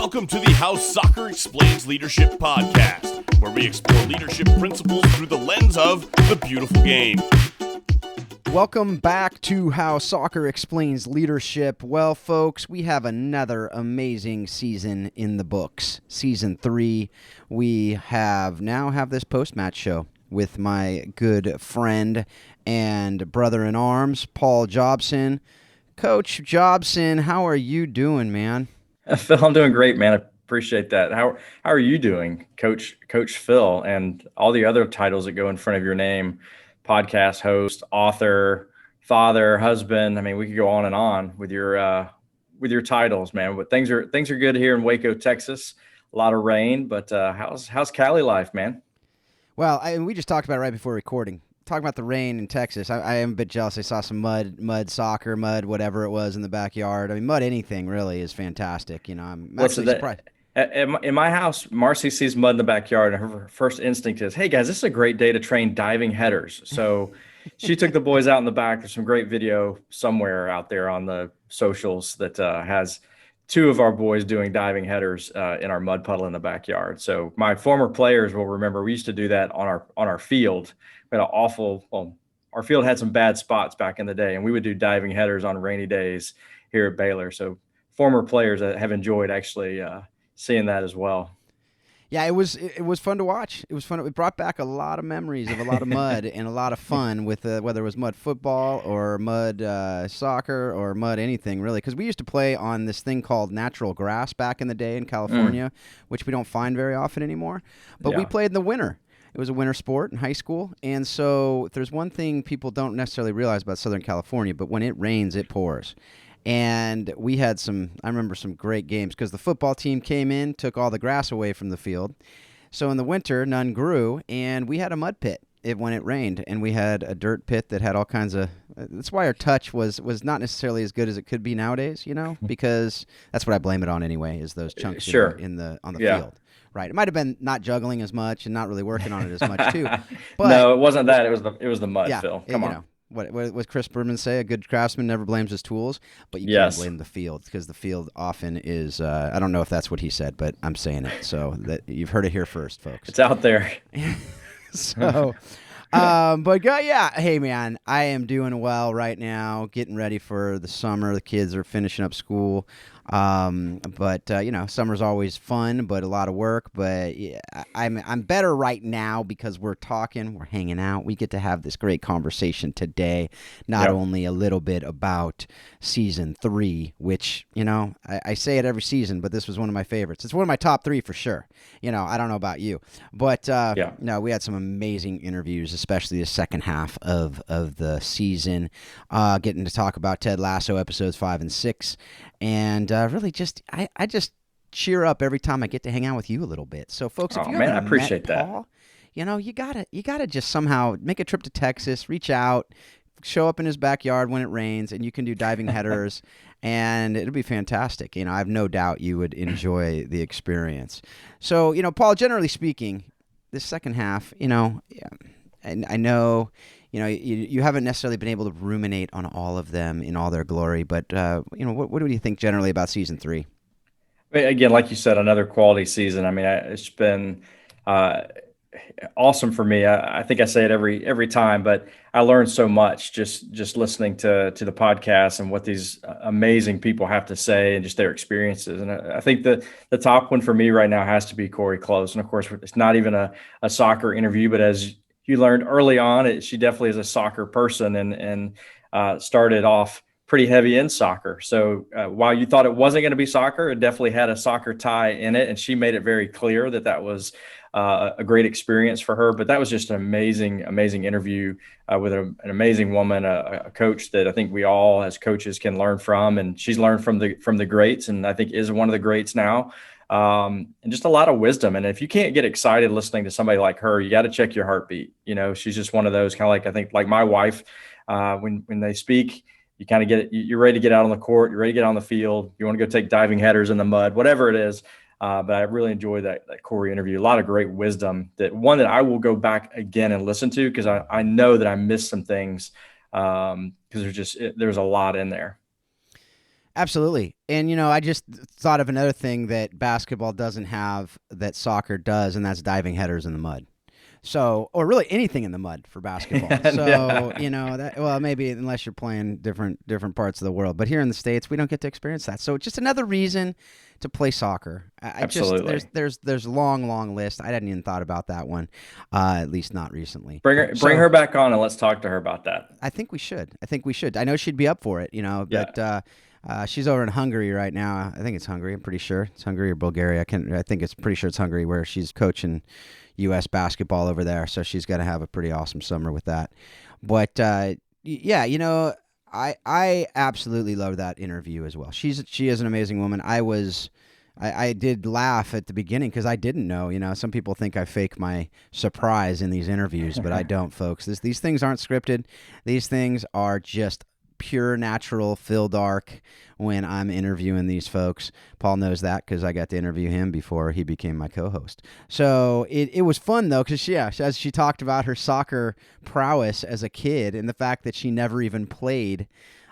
Welcome to the How Soccer Explains Leadership podcast, where we explore leadership principles through the lens of the beautiful game. Welcome back to How Soccer Explains Leadership. Well, folks, we have another amazing season in the books. Season 3. We now have this post-match show with my good friend and brother-in-arms, Paul Jobson. Coach Jobson, how are you doing, man? Phil, I'm doing great, man. I appreciate that. How are you doing, Coach Phil, and all the other titles that go in front of your name? Podcast host, author, father, husband. I mean, we could go on and on with your titles, man. But things are good here in Waco, Texas. A lot of rain, but how's Cali life, man? Well, we just talked about it right before recording. Talking about the rain in Texas, I am a bit jealous. I saw some mud soccer, mud whatever it was in the backyard. I mean, mud anything really is fantastic. You know, I'm actually surprised. In my house, Marcy sees mud in the backyard, and her first instinct is, hey, guys, this is a great day to train diving headers. So she took the boys out in the back. There's some great video somewhere out there on the socials that has two of our boys doing diving headers in our mud puddle in the backyard. So my former players will remember we used to do that on our field. We had our field had some bad spots back in the day, and we would do diving headers on rainy days here at Baylor. So former players that have enjoyed actually seeing that as well. Yeah, it was fun to watch. It was fun. It brought back a lot of memories of a lot of mud and a lot of fun with whether it was mud football or mud soccer or mud anything, really. Because we used to play on this thing called natural grass back in the day in California, which we don't find very often anymore. But we played in the winter. It was a winter sport in high school. And so if there's one thing people don't necessarily realize about Southern California, but when it rains, it pours. And we had I remember some great games because the football team came in, took all the grass away from the field. So in the winter, none grew, and we had a mud pit when it rained, and we had a dirt pit that had all kinds of. That's why our touch was not necessarily as good as it could be nowadays, you know, because that's what I blame it on anyway, is those chunks on the field. Right. It might have been not juggling as much and not really working on it as much too. But no, it wasn't that. It was the mud, Phil. Come on. Know, what Chris Berman say? A good craftsman never blames his tools, but you can't blame the field because the field often is. I don't know if that's what he said, but I'm saying it, so that you've heard it here first, folks. It's out there. So, hey man, I am doing well right now. Getting ready for the summer. The kids are finishing up school. Summer's always fun, but a lot of work. But yeah, I'm better right now because we're hanging out. We get to have this great conversation today. Not only a little bit about season 3, which, you know, I say it every season, but this was one of my favorites. It's one of my top 3 for sure. You know, I don't know about you, but we had some amazing interviews, especially the second half of the season, getting to talk about Ted Lasso episodes 5 and 6. And really I just cheer up every time I get to hang out with you a little bit. So folks, if you haven't I appreciate met Paul, you know, you gotta just somehow make a trip to Texas, reach out, show up in his backyard when it rains, and you can do diving headers, and it'll be fantastic. You know, I have no doubt you would enjoy the experience. So, you know, Paul, generally speaking, this second half, you know, and I know, you know, you haven't necessarily been able to ruminate on all of them in all their glory, but, you know, what do you think generally about season 3? Again, like you said, another quality season. I mean, it's been awesome for me. I think I say it every time, but I learned so much just listening to the podcast and what these amazing people have to say and just their experiences. And I think the top one for me right now has to be Cori Close. And of course, it's not even a soccer interview, but as you learned early on, she definitely is a soccer person and started off pretty heavy in soccer. So while you thought it wasn't going to be soccer, it definitely had a soccer tie in it. And she made it very clear that was a great experience for her. But that was just an amazing interview with an amazing woman, a coach that I think we all as coaches can learn from. And she's learned from the greats, and I think is one of the greats now. And just a lot of wisdom. And if you can't get excited listening to somebody like her, you got to check your heartbeat. You know, she's just one of those kind of like, I think like my wife, when they speak, you kind of you're ready to get out on the court, you're ready to get on the field, you want to go take diving headers in the mud, whatever it is. But I really enjoyed that Cori interview. A lot of great wisdom, that I will go back again and listen to, because I know that I missed some things because there's a lot in there. Absolutely. And, I just thought of another thing that basketball doesn't have that soccer does, and that's diving headers in the mud. So, or really anything in the mud for basketball. So, maybe unless you're playing different parts of the world. But here in the States, we don't get to experience that. So just another reason to play soccer. Absolutely. There's long list. I hadn't even thought about that one, at least not recently. Bring her back on and let's talk to her about that. I think we should. I know she'd be up for it, but she's over in Hungary right now. I think it's Hungary. I'm pretty sure it's Hungary or Bulgaria. I think it's pretty sure it's Hungary, where she's coaching U.S. basketball over there. So she's going to have a pretty awesome summer with that. But I absolutely love that interview as well. She is an amazing woman. I did laugh at the beginning because I didn't know. Some people think I fake my surprise in these interviews, but I don't, folks. These things aren't scripted. These things are just pure natural Phil Dark when I'm interviewing these folks. Paul knows that because I got to interview him before he became my co-host. So it was fun, though, because as she talked about her soccer prowess as a kid and the fact that she never even played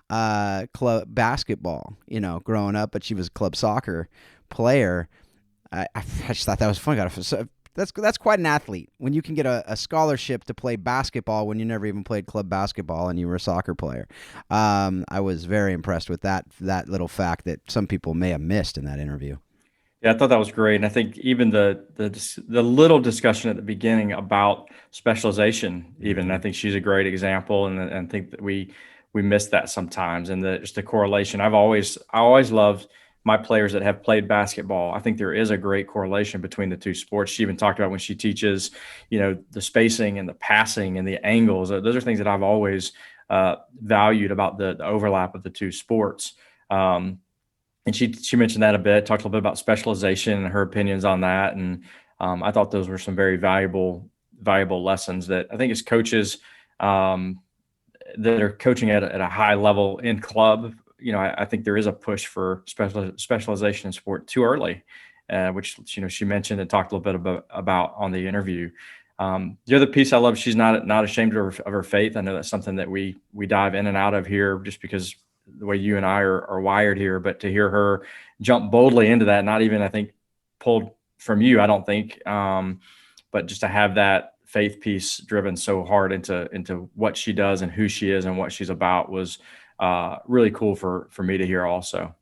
club basketball, growing up, but she was a club soccer player. I just thought that was fun. That's quite an athlete when you can get a scholarship to play basketball when you never even played club basketball and you were a soccer player. I was very impressed with that little fact that some people may have missed in that interview. Yeah, I thought that was great, and I think even the little discussion at the beginning about specialization, even I think she's a great example, and I think that we miss that sometimes, and just the correlation. I always loved my players that have played basketball. I think there is a great correlation between the two sports. She even talked about when she teaches, the spacing and the passing and the angles. Those are things that I've always valued about the overlap of the two sports. And she mentioned that a bit, talked a little bit about specialization and her opinions on that. And I thought those were some very valuable lessons that I think as coaches that are coaching at a high level in club, I think there is a push for specialization in sport too early, which, she mentioned and talked a little bit about on the interview. The other piece I love, she's not ashamed of her faith. I know that's something that we dive in and out of here just because the way you and I are wired here, but to hear her jump boldly into that, not even, I think, pulled from you, I don't think, but just to have that faith piece driven so hard into what she does and who she is and what she's about was really cool for me to hear also.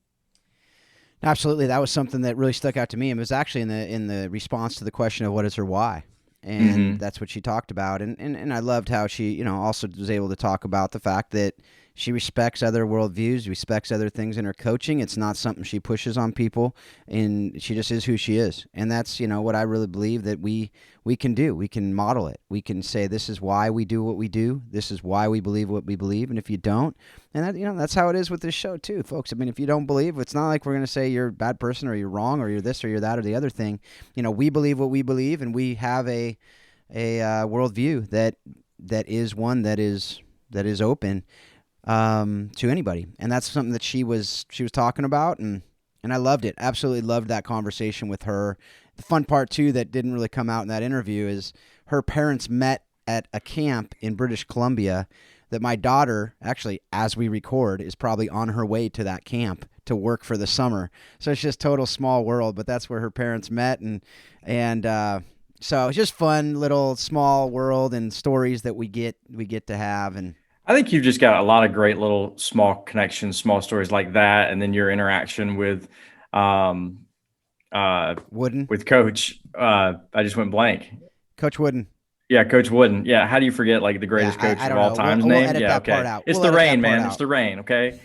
Absolutely. That was something that really stuck out to me. It was actually in the response to the question of what is her why. And that's what she talked about. And I loved how she, also was able to talk about the fact that she respects other worldviews, respects other things in her coaching. It's not something she pushes on people, and she just is who she is. And that's, what I really believe that we can do. We can model it. We can say this is why we do what we do. This is why we believe what we believe. And if you don't, and that, that's how it is with this show too, folks. I mean, if you don't believe, it's not like we're going to say you're a bad person or you're wrong or you're this or you're that or the other thing. We believe what we believe, and we have a worldview that is one that is open to anybody. And that's something that she was talking about, and I loved it. Absolutely loved that conversation with her. The fun part too that didn't really come out in that interview is her parents met at a camp in British Columbia that my daughter, actually, as we record, is probably on her way to that camp to work for the summer. So it's just total small world, but that's where her parents met, and so it's just fun little small world and stories that we get to have. And I think you've just got a lot of great little small connections, small stories like that, and then your interaction with Wooden, with Coach. I just went blank. Coach Wooden. Yeah, Coach Wooden. Yeah, how do you forget like the greatest coach of all time's name? Edit yeah, that okay. part out. It's the rain, man. It's the rain. Okay,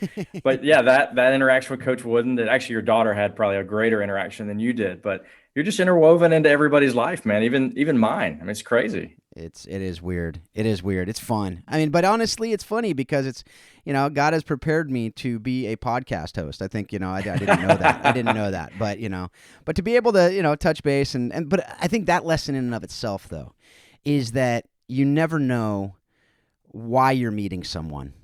but yeah, that interaction with Coach Wooden. That actually your daughter had probably a greater interaction than you did, but you're just interwoven into everybody's life, man. Even mine. I mean, it's crazy. It is weird. It is weird. It's fun. I mean, but honestly, it's funny because it's, God has prepared me to be a podcast host. I think, I didn't know that. I didn't know that, but but to be able to, touch base but I think that lesson in and of itself, though, is that you never know why you're meeting someone,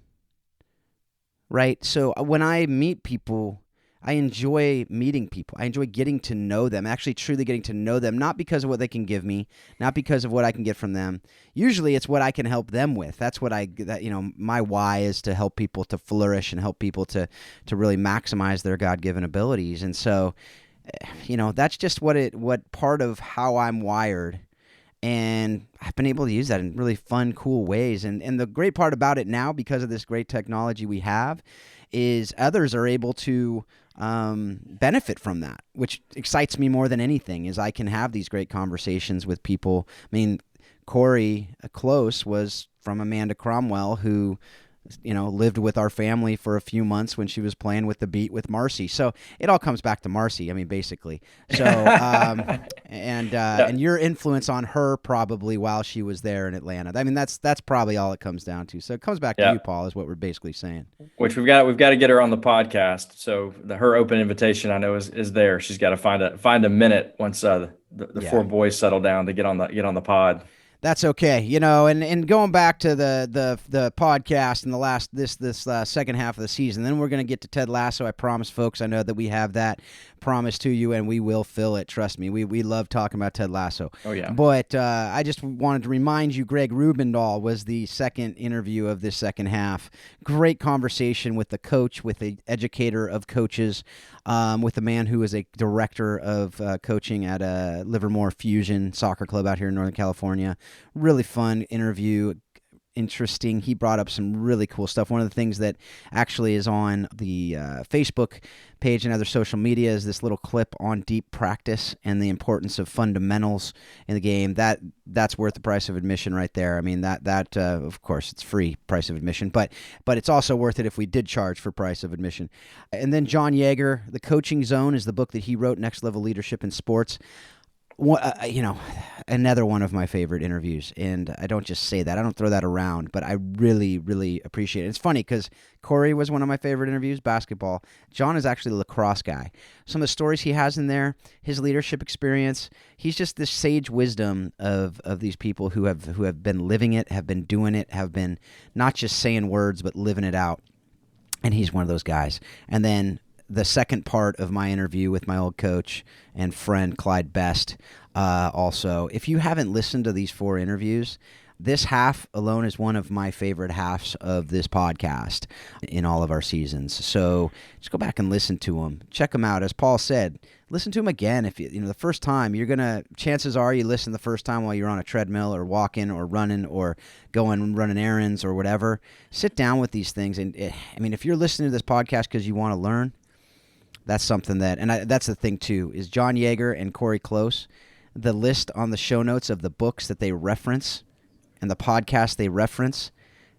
right? So when I meet people, I enjoy meeting people. I enjoy getting to know them, actually truly getting to know them, not because of what they can give me, not because of what I can get from them. Usually it's what I can help them with. That's what my why is to help people to flourish and help people to really maximize their God-given abilities. And so, that's just what part of how I'm wired. And I've been able to use that in really fun, cool ways. And the great part about it now, because of this great technology we have, is others are able to benefit from that, which excites me more than anything, is I can have these great conversations with people. I mean, Cori Close was from Amanda Cromwell, who lived with our family for a few months when she was playing with the Beat with Marcy. So it all comes back to Marcy, I mean, basically. So, and your influence on her probably while she was there in Atlanta. I mean, that's probably all it comes down to. So it comes back to you, Paul, is what we're basically saying. Which we've got to get her on the podcast. So her open invitation, I know, is there. She's got to find a minute once the four boys settle down to get on the pod. That's okay, and going back to the podcast and the last this second half of the season, then we're going to get to Ted Lasso. I promise, folks. I know that we have that promise to you, and we will fill it. Trust me, we love talking about Ted Lasso. Oh yeah. But I just wanted to remind you, Greg Rubendall was the second interview of this second half. Great conversation with the coach, with the educator of coaches, with a man who is a director of coaching at Livermore Fusion Soccer Club out here in Northern California. Really fun interview. Interesting. He brought up some really cool stuff. One of the things that actually is on the Facebook page and other social media is this little clip on deep practice and the importance of fundamentals in the game. That's worth the price of admission right there. I mean, that of course it's free price of admission, but it's also worth it if we did charge for price of admission. And then John Yeager, The Coaching Zone, is the book that he wrote, Next Level Leadership in Sports. Another one of my favorite interviews, and I don't just say that. I don't throw that around, but I really, really appreciate it. It's funny because Cori was one of my favorite interviews, basketball. John is actually a lacrosse guy. Some of the stories he has in there, his leadership experience, he's just this sage wisdom of these people who have been living it, have been doing it, have been not just saying words, but living it out. And he's one of those guys. And then the second part of my interview with my old coach and friend Clyde Best, also, if you haven't listened to these 4 interviews, this half alone is one of my favorite halves of this podcast in all of our seasons. So just go back and listen to them. Check them out. As Paul said, listen to them again. If the first time, chances are you listen the first time while you're on a treadmill or walking or running or going and running errands or whatever. Sit down with these things. And if you're listening to this podcast because you want to learn, that's something that's the thing too, is John Yeager and Cori Close, the list on the show notes of the books that they reference and the podcasts they reference,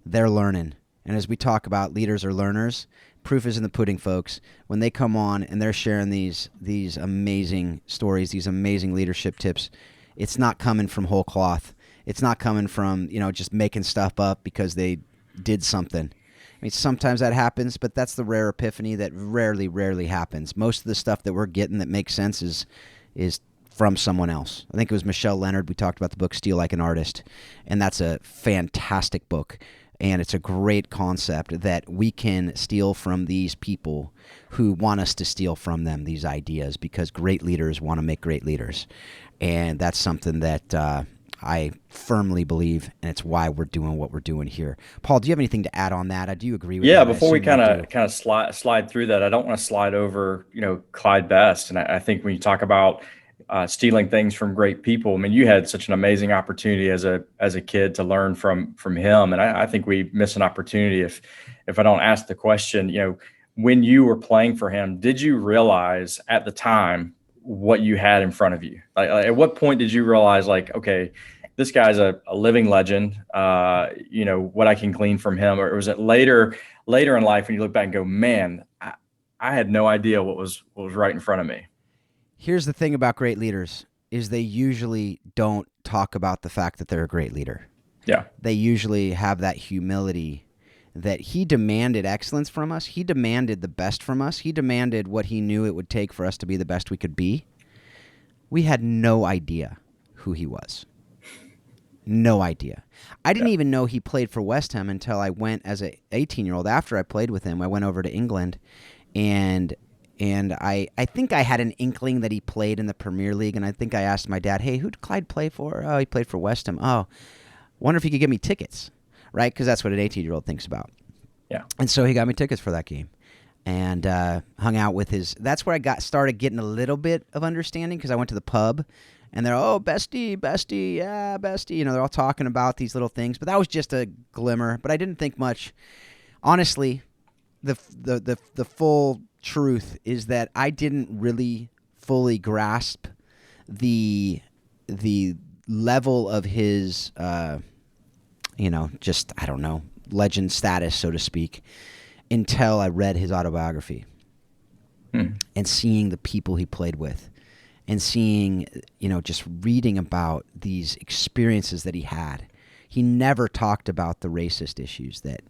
they're learning. And as we talk about, leaders are learners. Proof is in the pudding, folks. When they come on and they're sharing these amazing stories, these amazing leadership tips, it's not coming from whole cloth. It's not coming from, just making stuff up because they did something. I mean, sometimes that happens, but that's the rare epiphany that rarely happens. Most of the stuff that we're getting that makes sense is from someone else. I think it was Michelle Leonard. We talked about the book Steal Like an Artist, and that's a fantastic book, and it's a great concept that we can steal from these people who want us to steal from them these ideas, because great leaders want to make great leaders, and that's something that I firmly believe, and it's why we're doing what we're doing here. Paul, do you have anything to add on that? Do you agree with that? Yeah, before we kind of slide through that, I don't want to slide over, Clyde Best. And I think when you talk about stealing things from great people, I mean, you had such an amazing opportunity as a kid to learn from him. And I think we miss an opportunity if I don't ask the question, when you were playing for him, did you realize at the time what you had in front of you? Like at what point did you realize, like, okay, this guy's a living legend, what I can glean from him? Or was it later in life when you look back and go, man, I had no idea what was right in front of me? Here's the thing about great leaders is they usually don't talk about the fact that they're a great leader. Yeah. They usually have that humility that he demanded excellence from us. He demanded the best from us. He demanded what he knew it would take for us to be the best we could be. We had no idea who he was. No idea. I didn't even know he played for West Ham until I went as an 18-year-old. After I played with him, I went over to England, and And I think I had an inkling that he played in the Premier League, and I think I asked my dad, hey, who did Clyde play for? Oh, he played for West Ham. Oh, wonder if he could give me tickets, right? Because that's what an 18-year-old thinks about. Yeah. And so he got me tickets for that game and hung out with his – that's where I started getting a little bit of understanding because I went to the pub, and they're, oh, bestie, yeah, bestie. They're all talking about these little things. But that was just a glimmer. But I didn't think much. Honestly, the full truth is that I didn't really fully grasp the level of his, just, I don't know, legend status, so to speak, until I read his autobiography and seeing the people he played with and seeing, just reading about these experiences that he had. He never talked about the racist issues that,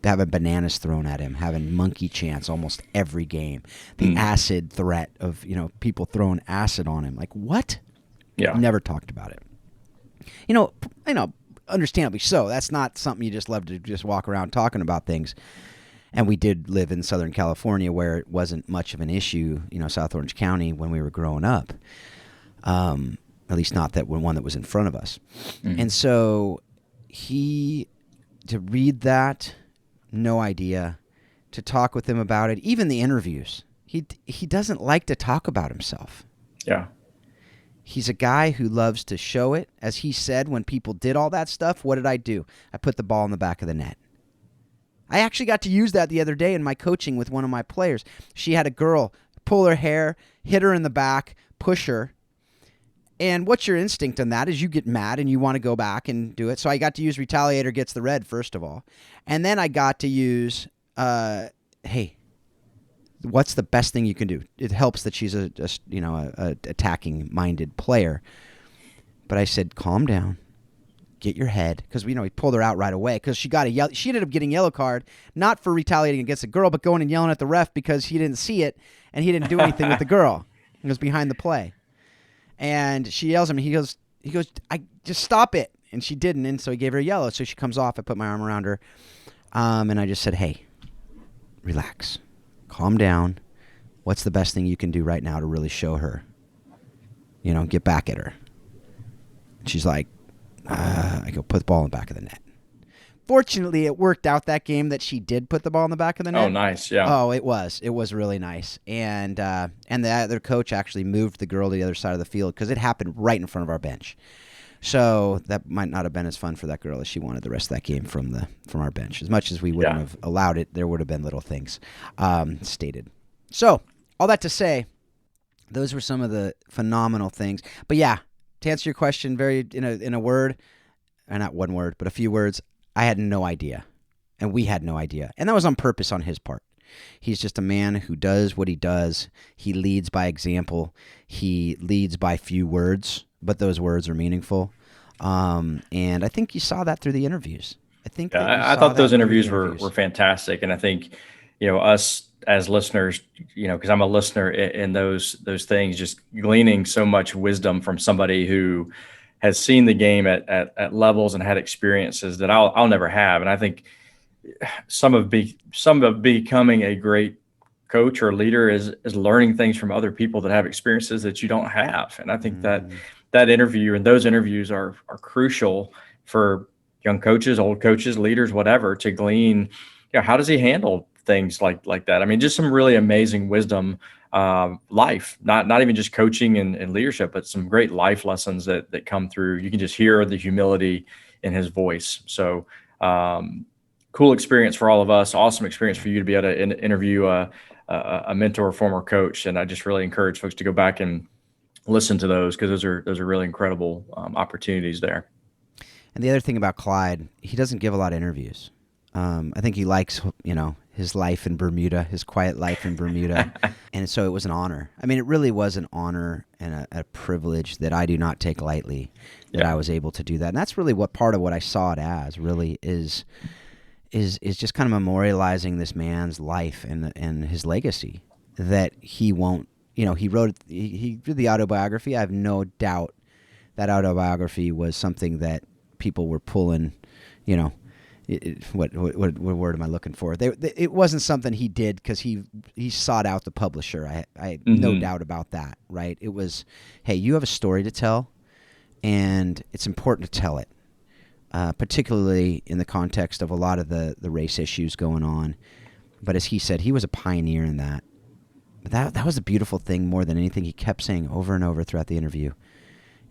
having bananas thrown at him, having monkey chants almost every game, the acid threat of, people throwing acid on him. Like, what? Yeah. Never talked about it. Understandably so. That's not something you just love to just walk around talking about things. And we did live in Southern California where it wasn't much of an issue, South Orange County when we were growing up. At least not that one that was in front of us. And so to read that, no idea, to talk with him about it, even the interviews. He doesn't like to talk about himself. Yeah. He's a guy who loves to show it. As he said, when people did all that stuff, what did I do? I put the ball in the back of the net. I actually got to use that the other day in my coaching with one of my players. She had a girl pull her hair, hit her in the back, push her. And what's your instinct on that is you get mad and you want to go back and do it. So I got to use retaliator gets the red, first of all. And then I got to use, hey, what's the best thing you can do? It helps that she's a attacking-minded player. But I said, calm down, get your head. Because, he pulled her out right away because she ended up getting a yellow card, not for retaliating against a girl, but going and yelling at the ref because he didn't see it and he didn't do anything with the girl. It was behind the play. And she yells at me. He goes, I just stop it. And she didn't. And so he gave her a yellow. So she comes off. I put my arm around her. And I just said, hey, relax. Calm down. What's the best thing you can do right now to really show her? Get back at her. And she's like, I go, put the ball in the back of the net. Fortunately, it worked out that game that she did put the ball in the back of the net. Oh, nice, yeah. Oh, it was really nice. And the other coach actually moved the girl to the other side of the field because it happened right in front of our bench. So that might not have been as fun for that girl as she wanted the rest of that game from our bench. As much as we wouldn't have allowed it, there would have been little things stated. So all that to say, those were some of the phenomenal things. But yeah, to answer your question, very in a word, or not one word, but a few words. I had no idea, and we had no idea. And that was on purpose on his part. He's just a man who does what he does. He leads by example. He leads by few words, but those words are meaningful. And I think you saw that through the interviews. I thought those interviews were fantastic. And I think, us as listeners, because I'm a listener in those things, just gleaning so much wisdom from somebody who has seen the game at levels and had experiences that I'll never have. And I think some of becoming a great coach or leader is learning things from other people that have experiences that you don't have. And I think that interview and those interviews are crucial for young coaches, old coaches, leaders, whatever, to glean, how does he handle things like that? I mean, just some really amazing wisdom, life, not even just coaching and leadership, but some great life lessons that come through. You can just hear the humility in his voice. So cool experience for all of us. Awesome experience for you to be able to interview a mentor, former coach. And I just really encourage folks to go back and listen to those because those are really incredible opportunities there. And the other thing about Clyde, he doesn't give a lot of interviews. I think he likes, his life in Bermuda, his quiet life in Bermuda. And so it was an honor. I mean, it really was an honor and a privilege that I do not take lightly that I was able to do that. And that's really part of what I saw it as really is just kind of memorializing this man's life and his legacy that he won't, he did the autobiography. I have no doubt that autobiography was something that people were pulling, what word am I looking for? It wasn't something he did because he sought out the publisher. I no doubt about that, right? It was, hey, you have a story to tell, and it's important to tell it, particularly in the context of a lot of the race issues going on. But as he said, he was a pioneer in that. But that was the beautiful thing more than anything. He kept saying over and over throughout the interview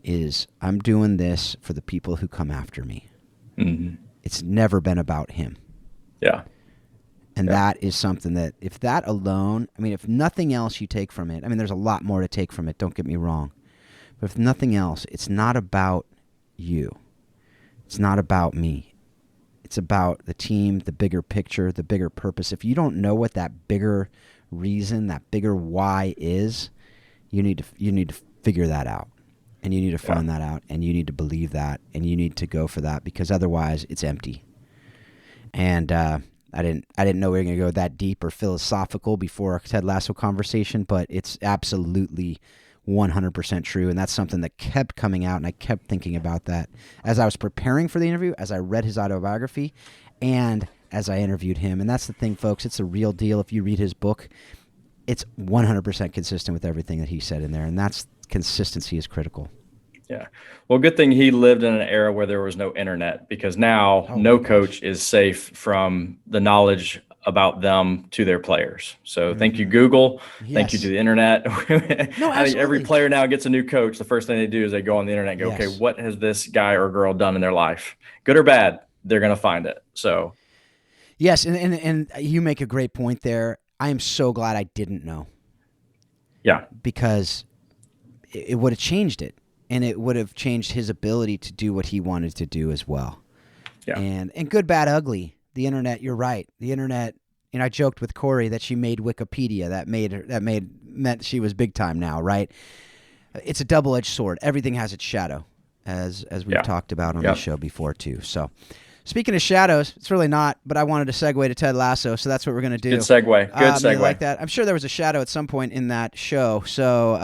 is, I'm doing this for the people who come after me. Mm-hmm. It's never been about him. Yeah. And that is something that, if that alone, I mean, if nothing else you take from it, I mean, there's a lot more to take from it, don't get me wrong. But if nothing else, it's not about you. It's not about me. It's about the team, the bigger picture, the bigger purpose. If you don't know what that bigger reason, that bigger why is, you need to figure that out. And you need to find that out, and you need to believe that, and you need to go for that, because otherwise it's empty. And I didn't know we were going to go that deep or philosophical before our Ted Lasso conversation, but it's absolutely 100% true, and that's something that kept coming out, and I kept thinking about that as I was preparing for the interview, as I read his autobiography, and as I interviewed him. And that's the thing, folks. It's a real deal. If you read his book, it's 100% consistent with everything that he said in there, and that's consistency is critical. Yeah. Well, good thing he lived in an era where there was no internet, because now no coach is safe from the knowledge about them to their players. So thank you, Google. Yes. Thank you to the internet. No, I think every absolutely. player now gets a new coach. The first thing they do is they go on the internet and go, okay, what has this guy or girl done in their life? Good or bad, they're going to find it. So. Yes. And you make a great point there. I am so glad I didn't know. Yeah. Because it would have changed it, and it would have changed his ability to do what he wanted to do as well. Yeah. And good, bad, ugly. The internet, you're right. The internet, I joked with Cori that she made Wikipedia. Meant she was big time now, right? It's a double-edged sword. Everything has its shadow, as we've talked about on the show before too. So, speaking of shadows, it's really not, but I wanted to segue to Ted Lasso, so that's what we're going to do. Good segue. Good segue. You like that? I'm sure there was a shadow at some point in that show, so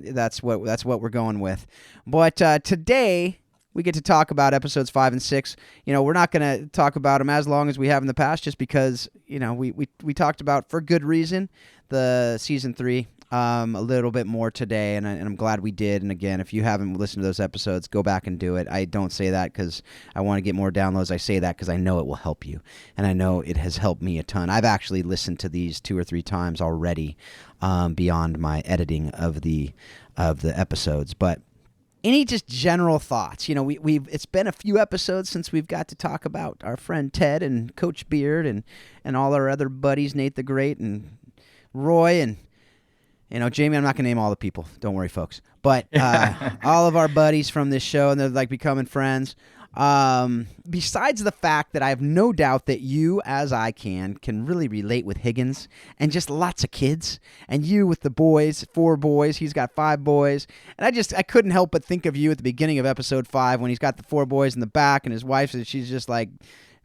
that's what we're going with. But today we get to talk about episodes 5 and 6. We're not going to talk about them as long as we have in the past, just because we talked about, for good reason, the season 3. A little bit more today, and I'm glad we did. And again, if you haven't listened to those episodes, go back and do it. I don't say that because I want to get more downloads. I say that because I know it will help you, and I know it has helped me a ton. I've actually listened to these 2 or 3 times already, beyond my editing of the episodes. But any just general thoughts? It's been a few episodes since we've got to talk about our friend Ted and Coach Beard and all our other buddies, Nate the Great and Roy and Jamie. I'm not going to name all the people. Don't worry, folks. But all of our buddies from this show, and they're like becoming friends. Besides the fact that I have no doubt that you, as I can really relate with Higgins and just lots of kids, and you with the boys, 4 boys. He's got 5 boys. And I couldn't help but think of you at the beginning of episode 5 when he's got the 4 boys in the back, and his wife says she's just like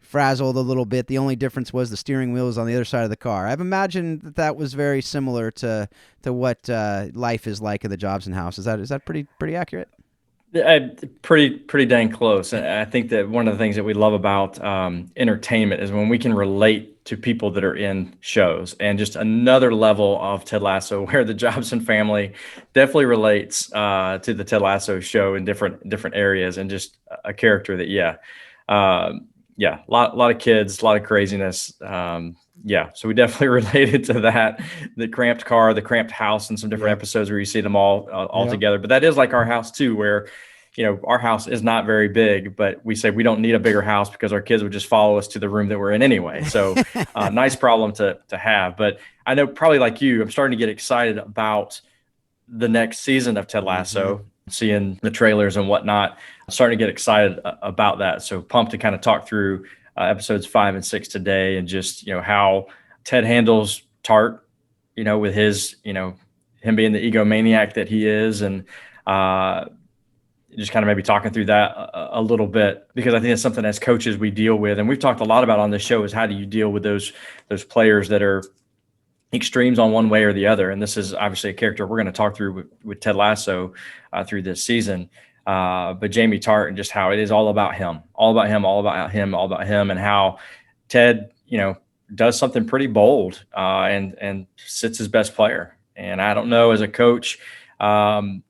frazzled a little bit. The only difference was the steering wheel was on the other side of the car. I've imagined that was very similar to what life is like in the Jobson house. Is that pretty accurate? Pretty dang close. And I think that one of the things that we love about entertainment is when we can relate to people that are in shows, and just another level of Ted Lasso where the Jobson family definitely relates to the Ted Lasso show in different areas, and just a character that, a lot of kids, a lot of craziness. So we definitely related to that. The cramped car, the cramped house, and some different episodes where you see them all together. But that is like our house too, where our house is not very big, but we say we don't need a bigger house because our kids would just follow us to the room that we're in anyway. So nice problem to have. But I know, probably like you, I'm starting to get excited about the next season of Ted Lasso. Seeing the trailers and whatnot, I'm starting to get excited about that. So pumped to kind of talk through episodes 5 and 6 today, and just how Ted handles Tartt, with his him being the egomaniac that he is, and just kind of maybe talking through that a little bit, because I think it's something as coaches we deal with, and we've talked a lot about on this show, is how do you deal with those players that are extremes on one way or the other. And this is obviously a character we're going to talk through with Ted Lasso through this season. but Jamie Tartt, and just how it is all about him, all about him, all about him, all about him, and how Ted, does something pretty bold and sits his best player. And I don't know, as a coach, I'd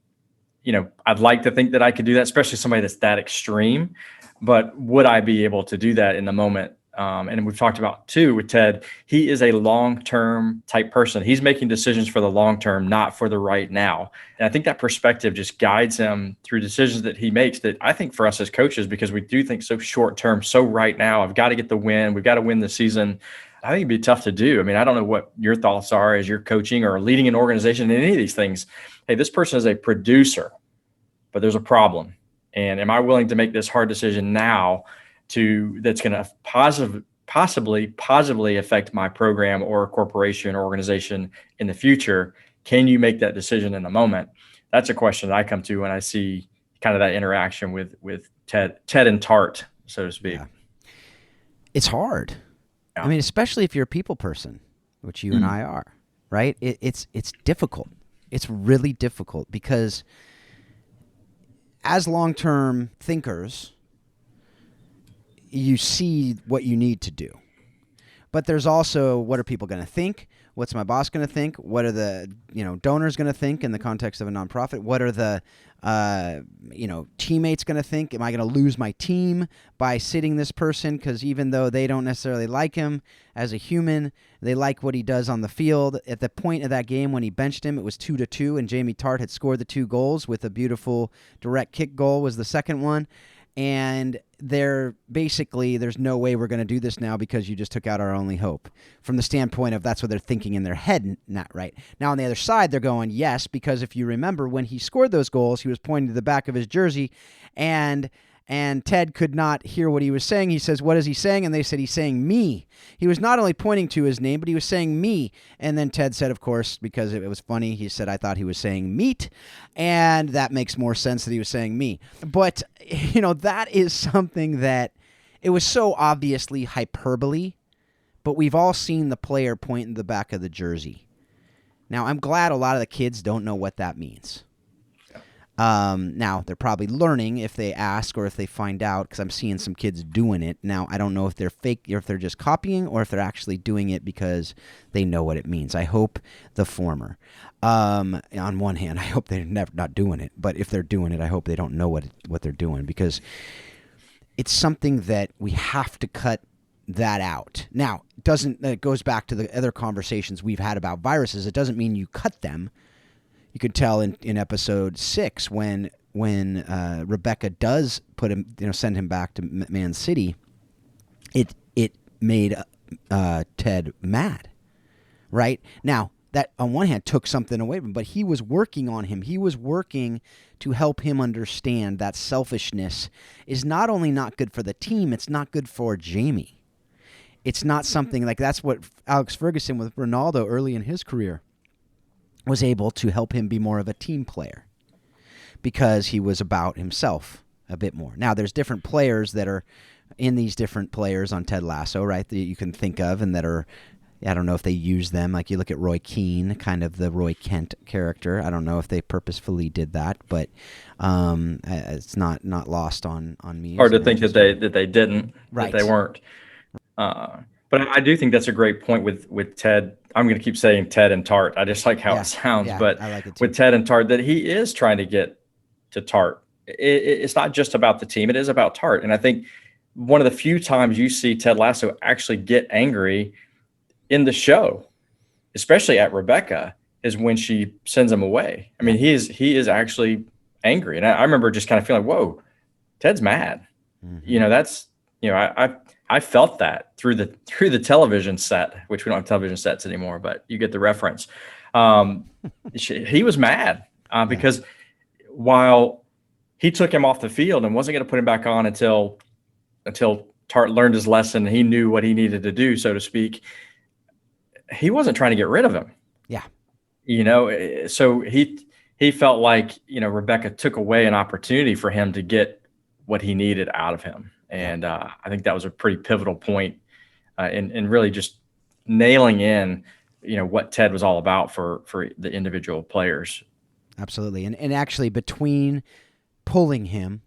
like to think that I could do that, especially somebody that's that extreme. But would I be able to do that in the moment? And we've talked about too with Ted, he is a long-term type person. He's making decisions for the long term, not for the right now. And I think that perspective just guides him through decisions that he makes, that I think for us as coaches, because we do think so short term, so right now, I've got to get the win. We've got to win the season. I think it'd be tough to do. I mean, I don't know what your thoughts are as you're coaching or leading an organization in any of these things. Hey, this person is a producer, but there's a problem. And am I willing to make this hard decision now that's going to positively affect my program or corporation or organization in the future? Can you make that decision in the moment? That's a question that I come to when I see kind of that interaction with Ted and Tartt, so to speak. Yeah. It's hard. Yeah. I mean, especially if you're a people person, which you and I are, right? It's difficult. It's really difficult because as long-term thinkers, you see what you need to do. But there's also, what are people going to think? What's my boss going to think? What are the donors going to think in the context of a nonprofit? What are the teammates going to think? Am I going to lose my team by sitting this person? Because even though they don't necessarily like him as a human, they like what he does on the field. At the point of that game when he benched him, it was 2-2, and Jamie Tartt had scored the 2 goals with a beautiful direct kick goal was the second one. And there's no way we're going to do this now because you just took out our only hope. From the standpoint of that's what they're thinking in their head, not right. Now on the other side, they're going, yes, because if you remember when he scored those goals, he was pointing to the back of his jersey, and Ted could not hear what he was saying. He says, what is he saying? And they said, he's saying me. He was not only pointing to his name, but he was saying me. And then Ted said, of course, because it was funny, he said, I thought he was saying meat. And that makes more sense that he was saying me. But, that is something that it was so obviously hyperbole, but we've all seen the player point in the back of the jersey. Now, I'm glad a lot of the kids don't know what that means. Now, they're probably learning if they ask or if they find out, because I'm seeing some kids doing it. Now, I don't know if they're fake or if they're just copying or if they're actually doing it because they know what it means. I hope the former. On one hand, I hope they're not doing it. But if they're doing it, I hope they don't know what they're doing, because it's something that we have to cut that out. Now, it goes back to the other conversations we've had about viruses. It doesn't mean you cut them. You could tell in episode 6 when Rebecca does send him back to Man City, it made Ted mad, right? Now that on one hand took something away from him, but he was working on him. He was working to help him understand that selfishness is not only not good for the team, it's not good for Jamie. It's not something like that's what Alex Ferguson with Ronaldo early in his career was able to help him be more of a team player because he was about himself a bit more. Now, there's different players that are in these different players on Ted Lasso, right, that you can think of and that are, I don't know if they use them. Like you look at Roy Keane, kind of the Roy Kent character. I don't know if they purposefully did that, but it's not lost on me. Hard to think that they didn't, right. That they weren't. But I do think that's a great point with Ted. I'm going to keep saying Ted and Tartt. I just like how it sounds. But I like it too. With Ted and Tartt, that he is trying to get to Tartt. It's not just about the team. It is about Tartt. And I think one of the few times you see Ted Lasso actually get angry in the show, especially at Rebecca, is when she sends him away. I mean, he is actually angry. And I remember just kind of feeling, whoa, Ted's mad. Mm-hmm. I felt that through the television set, which we don't have television sets anymore, but you get the reference. He was mad because while he took him off the field and wasn't going to put him back on until Tartt learned his lesson, he knew what he needed to do, so to speak. He wasn't trying to get rid of him. Yeah. So he felt like, Rebecca took away an opportunity for him to get what he needed out of him. And I think that was a pretty pivotal point in really just nailing in, what Ted was all about for the individual players. Absolutely. And actually between pulling him.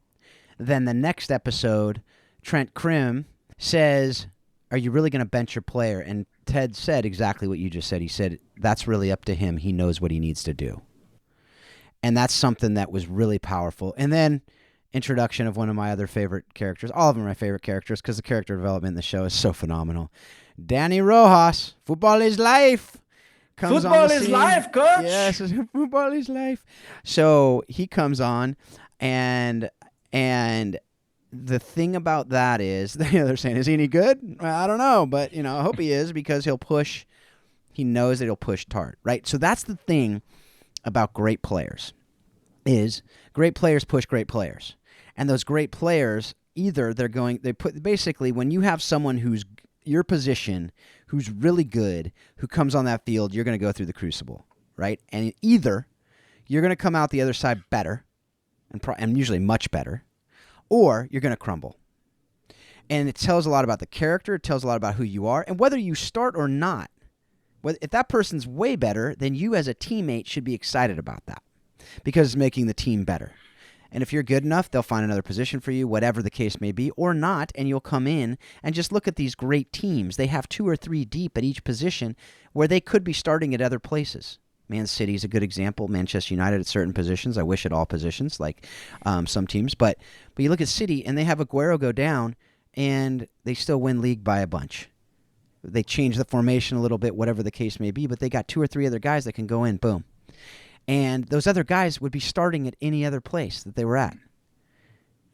Then the next episode, Trent Krim says, are you really going to bench your player? And Ted said exactly what you just said. He said, that's really up to him. He knows what he needs to do. And that's something that was really powerful. And then introduction of one of my other favorite characters. All of them are my favorite characters because the character development in the show is so phenomenal. Danny Rojas, football is life. Football is life, coach. Yes, football is life. So he comes on, and the thing about that is, they're saying, is he any good? Well, I don't know, but I hope he is, because he'll push. He knows that he'll push Tartt, right? So that's the thing about great players, is great players push great players, and those great players basically when you have someone who's your position, who's really good, who comes on that field, you're going to go through the crucible, right? And either you're going to come out the other side better, and usually much better, or you're going to crumble. And it tells a lot about the character. It tells a lot about who you are, and whether you start or not. If that person's way better, then you as a teammate should be excited about that, because it's making the team better. And if you're good enough, they'll find another position for you, whatever the case may be, or not, and you'll come in and just look at these great teams. They have 2 or 3 deep at each position where they could be starting at other places. Man City is a good example. Manchester United at certain positions. I wish at all positions, like some teams. But you look at City, and they have Aguero go down, and they still win league by a bunch. They change the formation a little bit, whatever the case may be, but they got 2 or 3 other guys that can go in, boom. And those other guys would be starting at any other place that they were at.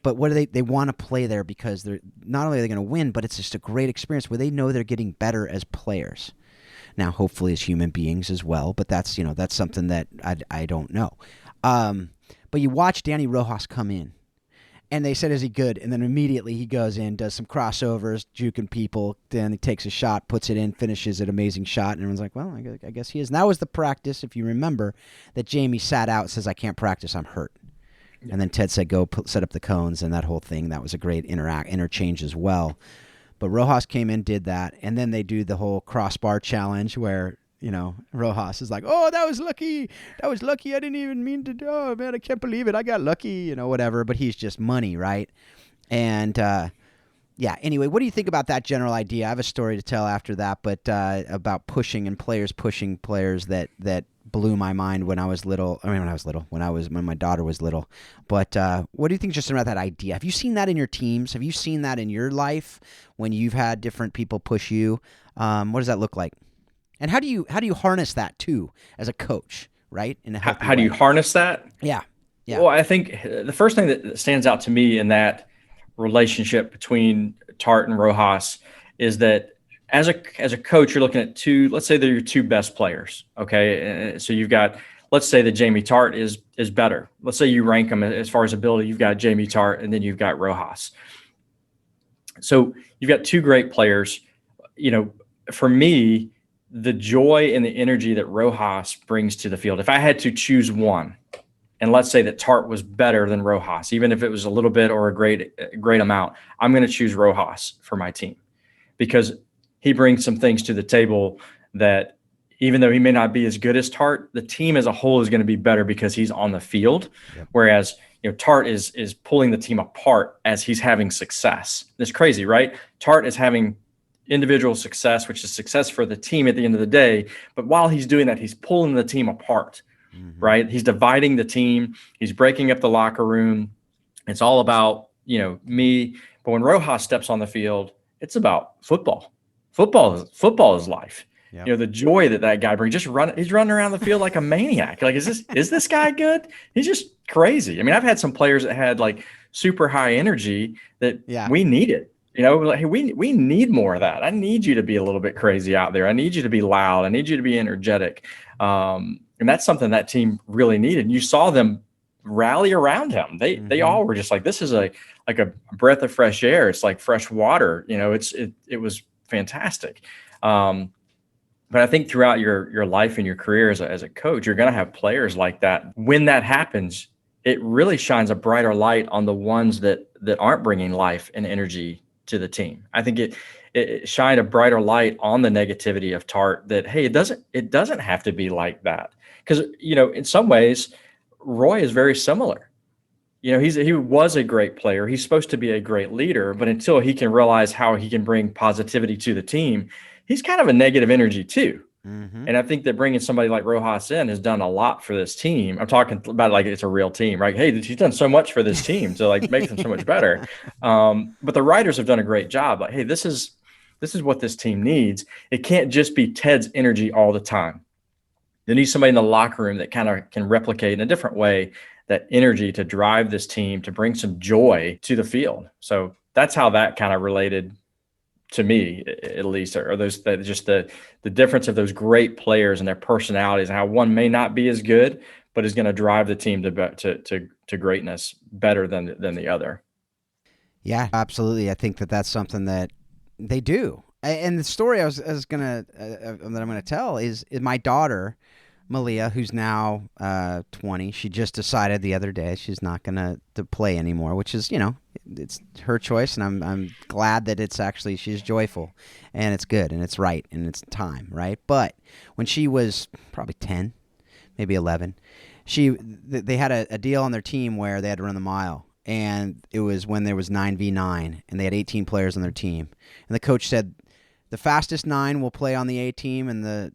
But what do they want to play there, because they're not only are they going to win, but it's just a great experience where they know they're getting better as players. Now, hopefully as human beings as well, but that's something that I don't know. But you watch Danny Rojas come in, and they said, is he good? And then immediately he goes in, does some crossovers, juking people, then he takes a shot, puts it in, finishes an amazing shot, and everyone's like, well, I guess he is. And that was the practice, if you remember, that Jamie sat out and says, I can't practice, I'm hurt. Yeah. And then Ted said, go set up the cones, and that whole thing. That was a great interchange as well. But Rojas came in, did that, and then they do the whole crossbar challenge where, Rojas is like, oh, that was lucky. I didn't even mean to. Oh, man, I can't believe it. I got lucky, whatever. But he's just money, right? And, anyway, what do you think about that general idea? I have a story to tell after that, but about pushing players that blew my mind when I was little. When my daughter was little. But what do you think just about that idea? Have you seen that in your teams? Have you seen that in your life when you've had different people push you? What does that look like? And how do you harness that too as a coach, right? How do you harness that? Yeah. Well, I think the first thing that stands out to me in that relationship between Tartt and Rojas is that as a coach, you're looking at let's say they're your 2 best players. Okay. So you've got, let's say that Jamie Tartt is better. Let's say you rank them as far as ability. You've got Jamie Tartt, and then you've got Rojas. So you've got 2 great players. For me, the joy and the energy that Rojas brings to the field. If I had to choose one, and let's say that Tartt was better than Rojas, even if it was a little bit or a great amount, I'm going to choose Rojas for my team, because he brings some things to the table that, even though he may not be as good as Tartt, the team as a whole is going to be better because he's on the field. Yep. Whereas, Tartt is pulling the team apart as he's having success. It's crazy, right? Tartt is having individual success, which is success for the team at the end of the day. But while he's doing that, he's pulling the team apart, right? He's dividing the team. He's breaking up the locker room. It's all about, me. But when Rojas steps on the field, it's about football. Football is life. Yep. The joy that guy brings, he's running around the field like a maniac. Like, is this guy good? He's just crazy. I mean, I've had some players that had like super high energy that we needed. Like, hey, we need more of that. I need you to be a little bit crazy out there. I need you to be loud. I need you to be energetic. And that's something that team really needed. And you saw them rally around him. They all were just like, this is like a breath of fresh air. It's like fresh water. It was fantastic. But I think throughout your life and your career as a coach, you're going to have players like that. When that happens, it really shines a brighter light on the ones that aren't bringing life and energy to the team. I think it shined a brighter light on the negativity of Tartt, that, hey, it doesn't have to be like that. Because, in some ways, Roy is very similar. he was a great player. He's supposed to be a great leader, but until he can realize how he can bring positivity to the team, he's kind of a negative energy too. Mm-hmm. And I think that bringing somebody like Rojas in has done a lot for this team. I'm talking about like it's a real team, right? Hey, he's done so much for this team to like make them so much better. But the writers have done a great job. Like, hey, this is what this team needs. It can't just be Ted's energy all the time. They need somebody in the locker room that kind of can replicate in a different way that energy to drive this team, to bring some joy to the field. So that's how that kind of related to me, at least, or those just the difference of those great players and their personalities, and how one may not be as good, but is going to drive the team to greatness better than the other. Yeah, absolutely. I think that's something that they do. And the story I was gonna that I'm gonna tell is my daughter, Malia, who's now 20. She just decided the other day she's not gonna to play anymore, which is, it's her choice, and I'm glad that it's actually she's joyful, and it's good, and it's right, and it's time, right? But when she was probably 10, maybe 11, they had a deal on their team where they had to run the mile, and it was when there was 9v9, and they had 18 players on their team, and the coach said the fastest 9 will play on the A team, and the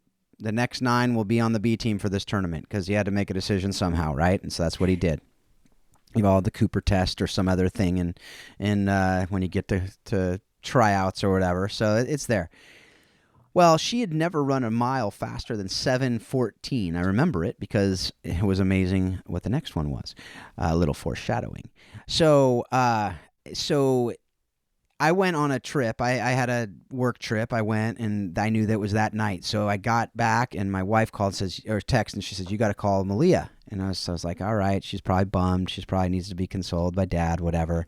next 9 will be on the B team for this tournament, because he had to make a decision somehow, right? And so that's what he did. You know, the Cooper test or some other thing, and when you get to tryouts or whatever. So it's there. Well, she had never run a mile faster than 7:14. I remember it because it was amazing what the next one was. A little foreshadowing. So I went on a trip. I had a work trip. I went, and I knew that was that night. So I got back, and my wife called, or texted, and she says, "You got to call Malia." And I was like, "All right." She's probably bummed. She's probably needs to be consoled by Dad, whatever.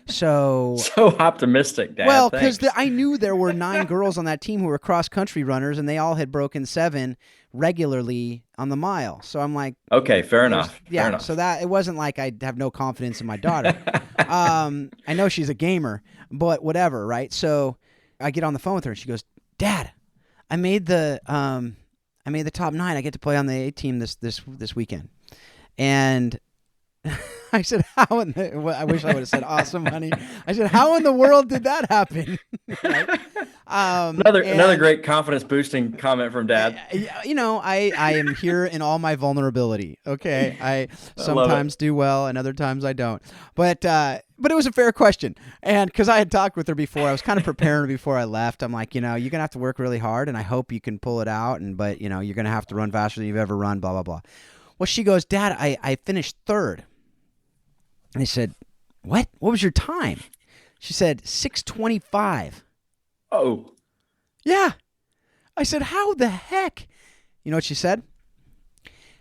So optimistic, Dad. Well, because I knew there were 9 girls on that team who were cross country runners, and they all had broken 7 regularly on the mile. So I'm like, okay, fair enough. Yeah. Fair enough. So that it wasn't like I have no confidence in my daughter. I know she's a gamer, but whatever, right? So I get on the phone with her, and she goes, "Dad, I made the top 9. I get to play on the A team this weekend." And I said, "How in the?" Well, I wish I would have said, "Awesome, honey." I said, "How in the world did that happen?" Right? Another great confidence boosting comment from Dad. I am here in all my vulnerability. Okay, I sometimes do well, and other times I don't. But it was a fair question, and because I had talked with her before, I was kind of preparing her before I left. I'm like, you're gonna have to work really hard, and I hope you can pull it out. But you're gonna have to run faster than you've ever run. Blah blah blah. Well, she goes, "Dad, I finished 3rd." And I said, "What? What was your time?" She said, 6:25. Oh. Yeah. I said, "How the heck?" You know what she said?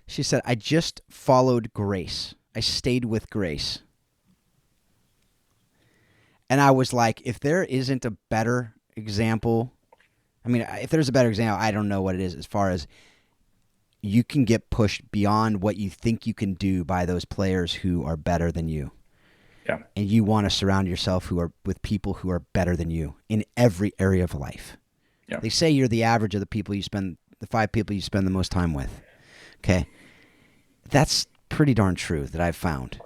She said, "I just followed Grace. I stayed with Grace." And I was like, if there isn't a better example, if there's a better example, I don't know what it is, as far as you can get pushed beyond what you think you can do by those players who are better than you. Yeah. And you want to surround yourself with people who are better than you in every area of life. Yeah. They say you're the average of the 5 people you spend the most time with. Okay. That's pretty darn true that I've found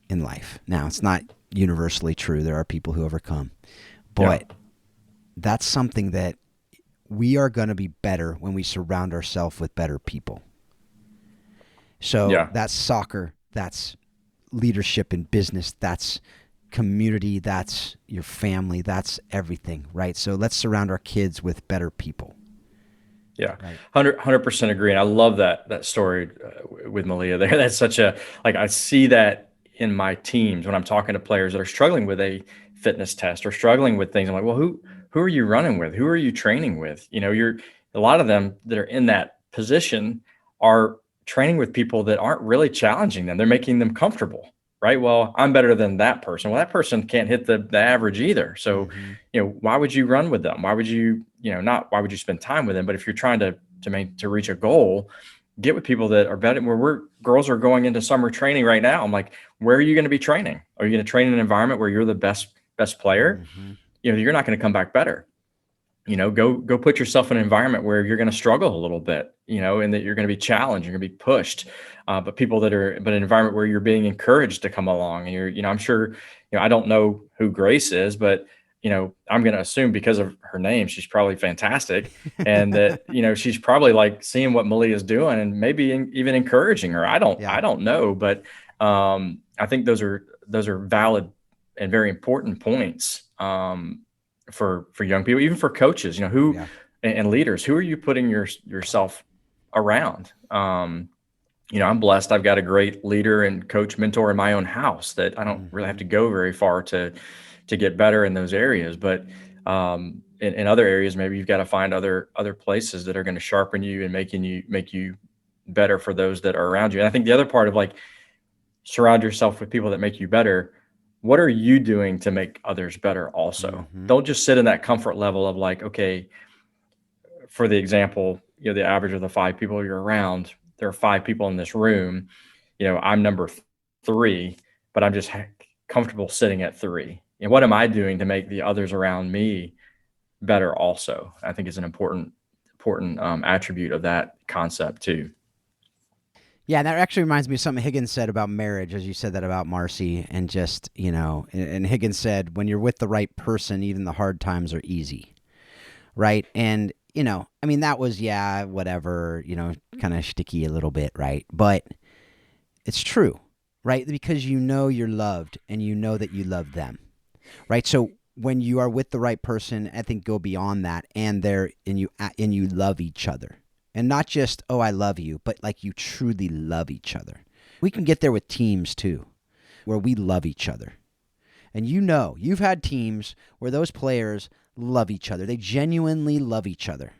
in life. Now, it's not universally true. There are people who overcome. But that's something that we are going to be better when we surround ourselves with better people. So that's soccer, that's leadership in business, that's community, that's your family, that's everything, right? So let's surround our kids with better people. Yeah, 100% agree. And I love that story with Malia there. That's such I see that in my teams when I'm talking to players that are struggling with a fitness test or struggling with things. I'm like, well, who are you running with? Who are you training with? A lot of them that are in that position are training with people that aren't really challenging them. They're making them comfortable, right? Well, I'm better than that person. Well, that person can't hit the average either. So, why would you run with them? Why would you, not why would you spend time with them? But if you're trying to reach a goal, get with people that are better. Girls are going into summer training right now. I'm like, where are you going to be training? Are you going to train in an environment where you're the best player? Mm-hmm. You're not going to come back better. go put yourself in an environment where you're going to struggle a little bit, and that you're going to be challenged, you're going to be pushed. But an environment where you're being encouraged to come along, and I'm sure, I don't know who Grace is, but I'm going to assume because of her name, she's probably fantastic. And that, she's probably like seeing what Malia's doing and maybe even encouraging her. I don't know, but I think those are valid and very important points. For young people, even for coaches, and leaders, who are you putting yourself around? I'm blessed. I've got a great leader and coach mentor in my own house that I don't really have to go very far to get better in those areas. But in other areas, maybe you've got to find other places that are going to sharpen you and make you better for those that are around you. And I think the other part of like surround yourself with people that make you better. What are you doing to make others better also? Don't just sit in that comfort level of like, okay, for the example, the average of the 5 people you're around, there are 5 people in this room. I'm number 3, but I'm just comfortable sitting at 3. And what am I doing to make the others around me better also? I think is an important attribute of that concept too. Yeah, that actually reminds me of something Higgins said about marriage, as you said that about Marcy, and just, and Higgins said, when you're with the right person, even the hard times are easy, right? And, that was, whatever, kind of shticky a little bit, right? But it's true, right? Because you're loved and you know that you love them, right? So when you are with the right person, I think go beyond that and you love each other. And not just, oh, I love you, but like you truly love each other. We can get there with teams too, where we love each other. And you've had teams where those players love each other. They genuinely love each other.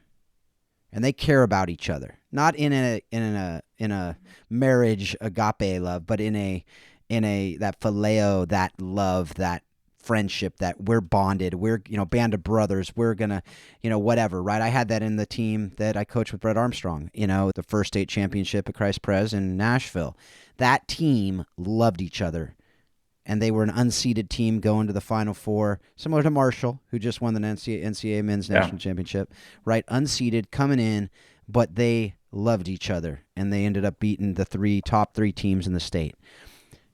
And they care about each other. Not in a marriage agape love, but in a that phileo, that love, that friendship, that we're bonded, we're band of brothers, we're gonna whatever, right? I had that in the team that I coached with Brett Armstrong, the first state championship at Christ Pres in Nashville. That team loved each other, and they were an unseeded team going to the Final Four, similar to Marshall, who just won the NCAA men's national championship, right? Unseeded, coming in, but they loved each other, and they ended up beating the top three teams in the state.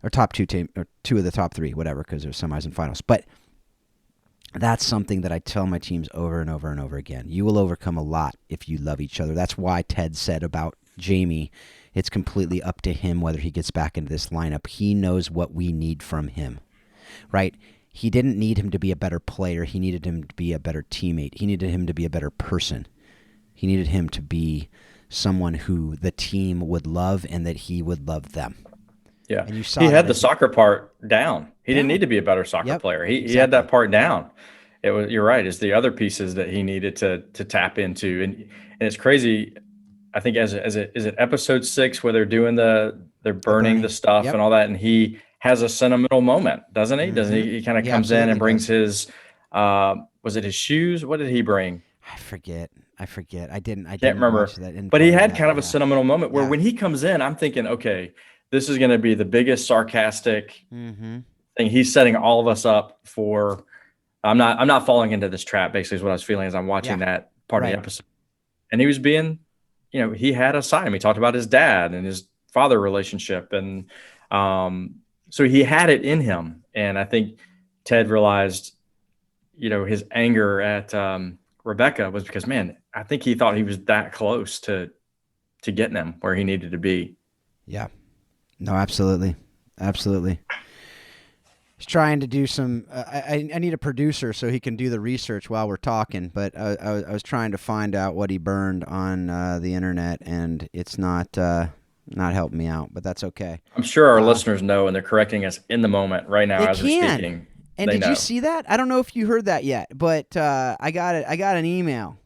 Or top 2 team, or 2 of the top 3, whatever, because there's semis and finals. But that's something that I tell my teams over and over and over again. You will overcome a lot if you love each other. That's why Ted said about Jamie, it's completely up to him whether he gets back into this lineup. He knows what we need from him, right? He didn't need him to be a better player. He needed him to be a better teammate. He needed him to be a better person. He needed him to be someone who the team would love and that he would love them. Yeah, and he had the soccer part down. He didn't need to be a better soccer player. He had that part down. You're right. It's the other pieces that he needed to tap into, and it's crazy. I think is it episode 6 where they're doing they're burning the stuff and all that, and he has a sentimental moment, doesn't he? Doesn't he? He kind of comes in and brings his was it his shoes? What did he bring? I forget. I can't remember. Watch that but he had kind of a sentimental moment where when he comes in, I'm thinking, okay, this is going to be the biggest sarcastic thing. He's setting all of us up for. I'm not falling into this trap. Basically, is what I was feeling as I'm watching that part of the episode. And he was being, he had a side of him. He talked about his dad and his father relationship, and so he had it in him. And I think Ted realized, his anger at Rebecca was because, man, I think he thought he was that close to getting him where he needed to be. Yeah. No, absolutely. He's trying to do some. I need a producer so he can do the research while we're talking. But I was trying to find out what he burned on the internet, and it's not helping me out. But that's okay. I'm sure our listeners know, and they're correcting us in the moment right now as we're speaking. And did you see that? I don't know if you heard that yet, but I got an email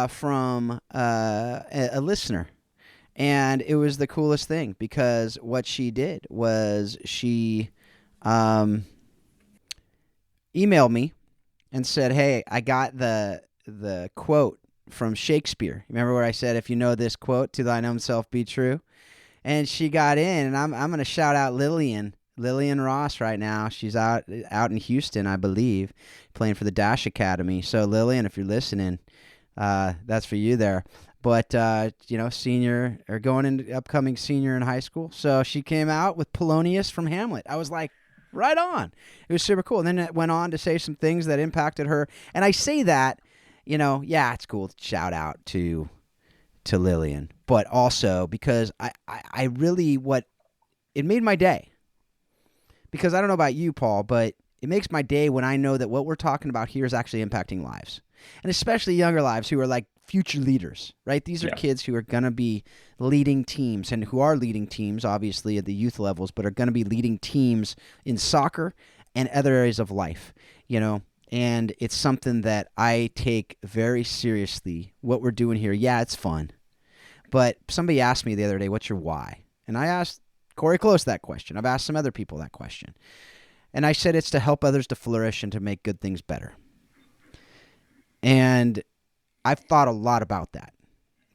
from a listener. And it was the coolest thing because what she did was she emailed me and said, "Hey, I got the quote from Shakespeare. Remember where I said, if you know this quote, to thine own self be true?" And she got in, and I'm going to shout out Lillian Ross right now. She's out in Houston, I believe, playing for the Dash Academy. So Lillian, if you're listening, That's for you there. But, senior or going into upcoming senior in high school. So she came out with Polonius from Hamlet. I was like, right on. It was super cool. And then it went on to say some things that impacted her. And I say that, it's cool. Shout out to Lillian. But also because I really, it made my day. Because I don't know about you, Paul, but it makes my day when I know that what we're talking about here is actually impacting lives. And especially younger lives who are like future leaders, right? These are kids who are going to be leading teams and who are leading teams, obviously, at the youth levels, but are going to be leading teams in soccer and other areas of life, And it's something that I take very seriously, what we're doing here. Yeah, it's fun. But somebody asked me the other day, what's your why? And I asked Cori Close that question. I've asked some other people that question. And I said it's to help others to flourish and to make good things better. And I've thought a lot about that.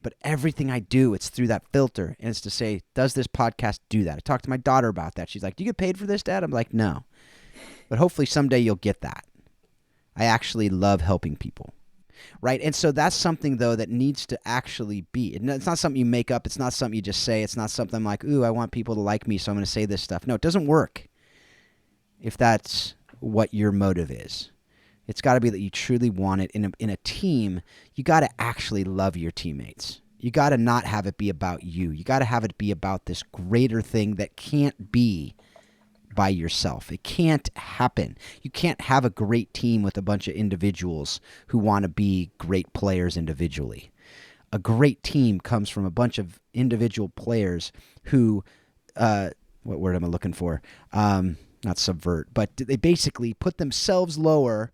But everything I do, it's through that filter. And it's to say, does this podcast do that? I talked to my daughter about that. She's like, do you get paid for this, Dad? I'm like, no. But hopefully someday you'll get that. I actually love helping people. Right? And so that's something, though, that needs to actually be. It's not something you make up. It's not something you just say. It's not something like, ooh, I want people to like me, so I'm going to say this stuff. No, it doesn't work if that's what your motive is. It's got to be that you truly want it. In a team, you got to actually love your teammates. You got to not have it be about you. You got to have it be about this greater thing that can't be by yourself. It can't happen. You can't have a great team with a bunch of individuals who want to be great players individually. A great team comes from a bunch of individual players who, what word am I looking for? Not subvert, but they basically put themselves lower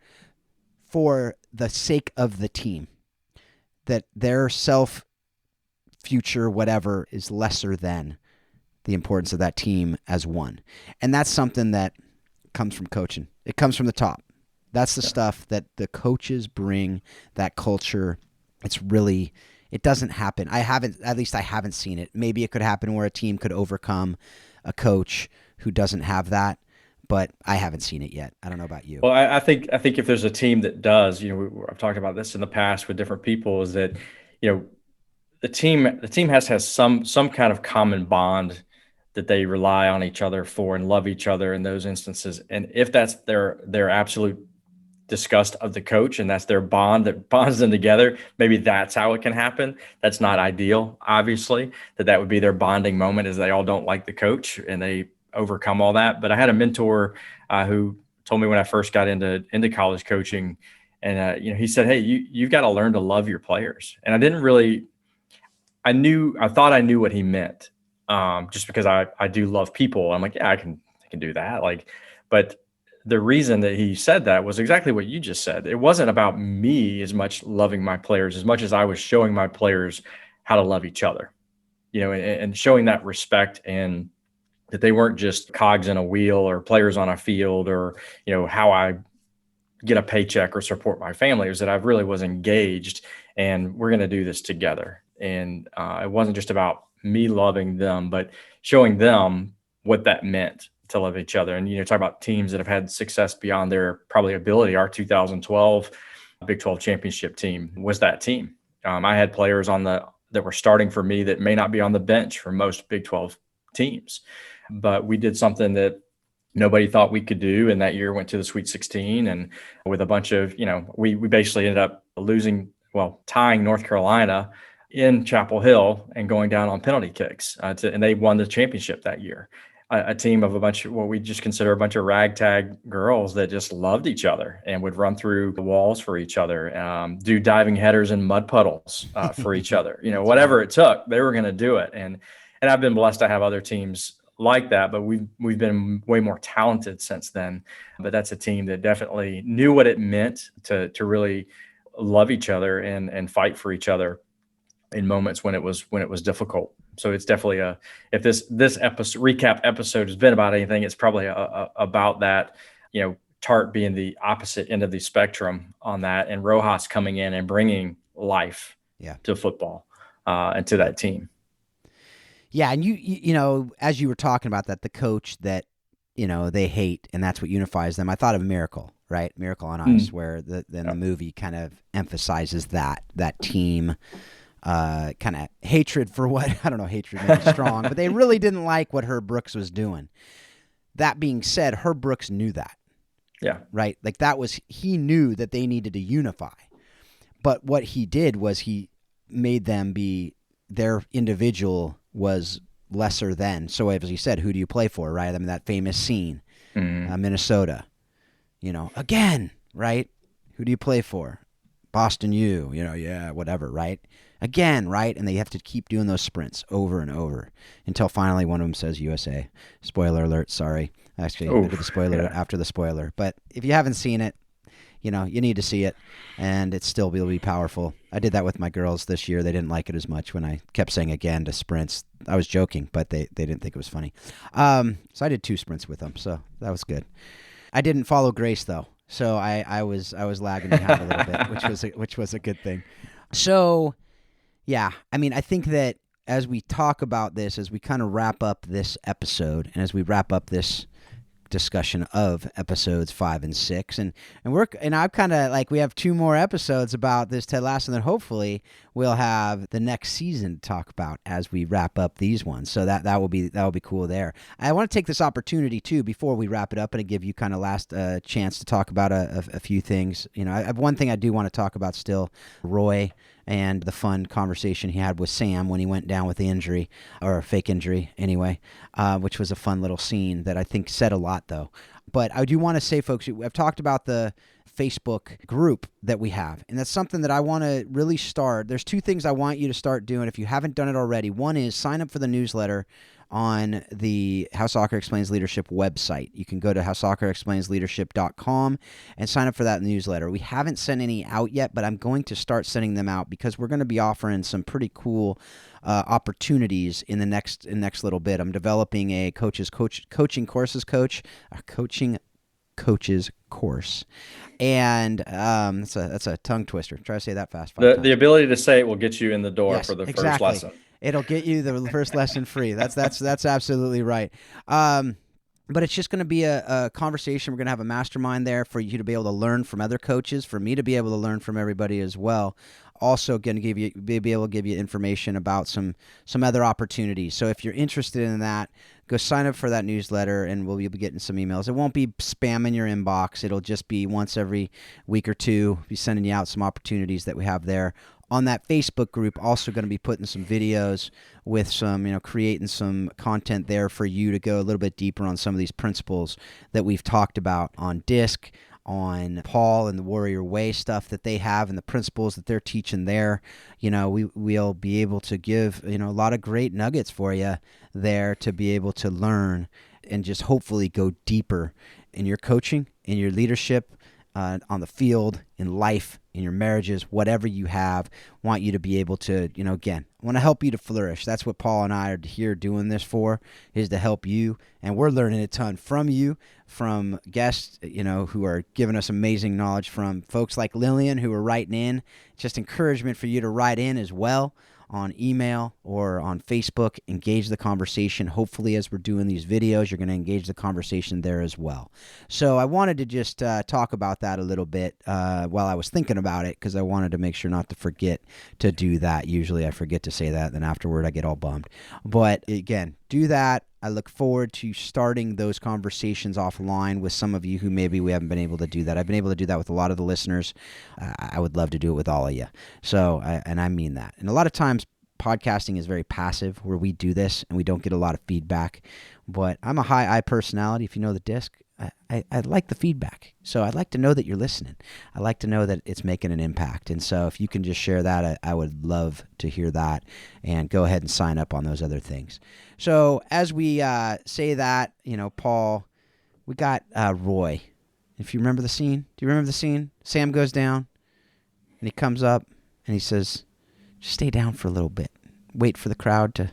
for the sake of the team. That their future, whatever, is lesser than the importance of that team as one. And that's something that comes from coaching. It comes from the top. That's the stuff that the coaches bring, that culture. It doesn't happen. I haven't seen it. Maybe it could happen where a team could overcome a coach who doesn't have that, but I haven't seen it yet. I don't know about you. Well, I think if there's a team that does, I've talked about this in the past with different people, is that, the team has some kind of common bond that they rely on each other for and love each other in those instances. And if that's their absolute disgust of the coach and that's their bond that bonds them together, maybe that's how it can happen. That's not ideal, obviously, that would be their bonding moment, is they all don't like the coach and they overcome all that. But I had a mentor who told me when I first got into college coaching, and he said, hey, you've got to learn to love your players. And I thought I knew what he meant. Just because I do love people. I'm like, yeah, I can do that. But the reason that he said that was exactly what you just said. It wasn't about me as much loving my players, as much as I was showing my players how to love each other, and showing that respect, and that they weren't just cogs in a wheel or players on a field, or, how I get a paycheck or support my family. It was that I really was engaged, and we're going to do this together. And it wasn't just about me loving them, but showing them what that meant to love each other. And, talk about teams that have had success beyond their probably ability. Our 2012 Big 12 championship team was that team. I had players that were starting for me that may not be on the bench for most Big 12 teams, but we did something that nobody thought we could do. And that year went to the Sweet 16, and with a bunch of, we basically ended up tying North Carolina in Chapel Hill and going down on penalty kicks, and they won the championship that year. A team of a bunch of what we just consider a bunch of ragtag girls that just loved each other and would run through the walls for each other, do diving headers in mud puddles for each other. Whatever it took, they were going to do it. And I've been blessed to have other teams like that, but we've been way more talented since then. But that's a team that definitely knew what it meant to really love each other and fight for each other in moments when it was difficult. So it's definitely if this recap episode has been about anything, it's probably about that, Tartt being the opposite end of the spectrum on that, and Rojas coming in and bringing life to football and to that team. Yeah. And you as you were talking about that, the coach that, they hate, and that's what unifies them. I thought of a miracle. right? Miracle on Ice, where Yeah. the movie kind of emphasizes that team kind of hatred for what, I don't know, hatred may be strong, but they really didn't like what Herb Brooks was doing. That being said, Herb Brooks knew that. Yeah. Right? Like he knew that they needed to unify. But what he did was he made them be, their individual was lesser than. So as you said, who do you play for, right? I mean, that famous scene, Minnesota, again, right? Who do you play for? Boston U, yeah, whatever, right? Again, right? And they have to keep doing those sprints over and over until finally one of them says USA. Spoiler alert, sorry. Actually, I did the spoiler after the spoiler. But if you haven't seen it, you need to see it, and it still will be powerful. I did that with my girls this year. They didn't like it as much when I kept saying again to sprints. I was joking, but they didn't think it was funny. So I did 2 sprints with them, so that was good. I didn't follow Grace, though, so I was lagging behind a little bit, which was a good thing. So, yeah, I mean, I think that as we talk about this, as we kind of wrap up this episode, and as we wrap up this discussion of episodes 5 and 6, and I'm kind of like, we have 2 more episodes about this Ted Lasso, and then hopefully we'll have the next season to talk about as we wrap up these ones. So that will be cool there. I want to take this opportunity too before we wrap it up and give you kind of last chance to talk about a few things. I have one thing I do want to talk about still, Roy, and the fun conversation he had with Sam when he went down with the injury, or a fake injury anyway, which was a fun little scene that I think said a lot, though. But I do want to say, folks, I've talked about the Facebook group that we have, and that's something that I want to really start. There's 2 things I want you to start doing if you haven't done it already. One is sign up for the newsletter on the How Soccer Explains Leadership website. You can go to howsoccerexplainsleadership.com and sign up for that newsletter. We haven't sent any out yet, but I'm going to start sending them out because we're going to be offering some pretty cool opportunities in the next little bit. I'm developing a coaching courses coach, a coaching coaches course, and that's a tongue twister. Try to say that fast. 5 times. The ability to say it will get you in the door Yes, for the exactly. first lesson. It'll get you the first lesson free. That's absolutely right. But it's just going to be a conversation. We're going to have a mastermind there for you to be able to learn from other coaches, for me to be able to learn from everybody as well. Also going to be able to give you information about some other opportunities. So if you're interested in that, go sign up for that newsletter, and we'll be getting some emails. It won't be spam in your inbox. It'll just be once every week or 2, be sending you out some opportunities that we have there. On that Facebook group, also going to be putting some videos with some, creating some content there for you to go a little bit deeper on some of these principles that we've talked about on DISC, on Paul and the Warrior Way stuff that they have and the principles that they're teaching there. We'll be able to give, a lot of great nuggets for you there to be able to learn and just hopefully go deeper in your coaching, in your leadership, on the field, in life, in your marriages, whatever you have. Want you to be able to, again, want to help you to flourish. That's what Paul and I are here doing this for, is to help you. And we're learning a ton from you, from guests, who are giving us amazing knowledge, from folks like Lillian who are writing in. Just encouragement for you to write in as well on email or on Facebook. Engage the conversation. Hopefully, as we're doing these videos, you're going to engage the conversation there as well. So I wanted to just talk about that a little bit while I was thinking about it, because I wanted to make sure not to forget to do that. Usually I forget to say that, then afterward I get all bummed. But again, do that. I look forward to starting those conversations offline with some of you who maybe we haven't been able to do that. I've been able to do that with a lot of the listeners. I would love to do it with all of you. So, and I mean that. And a lot of times podcasting is very passive, where we do this and we don't get a lot of feedback. But I'm a high I personality. If you know the DISC, I like the feedback. So I'd like to know that you're listening. I like to know that it's making an impact. And so if you can just share that, I would love to hear that, and go ahead and sign up on those other things. So as we say that, Paul, we got Roy. If you remember the scene, do you remember the scene? Sam goes down and he comes up and he says, just stay down for a little bit. Wait for the crowd to,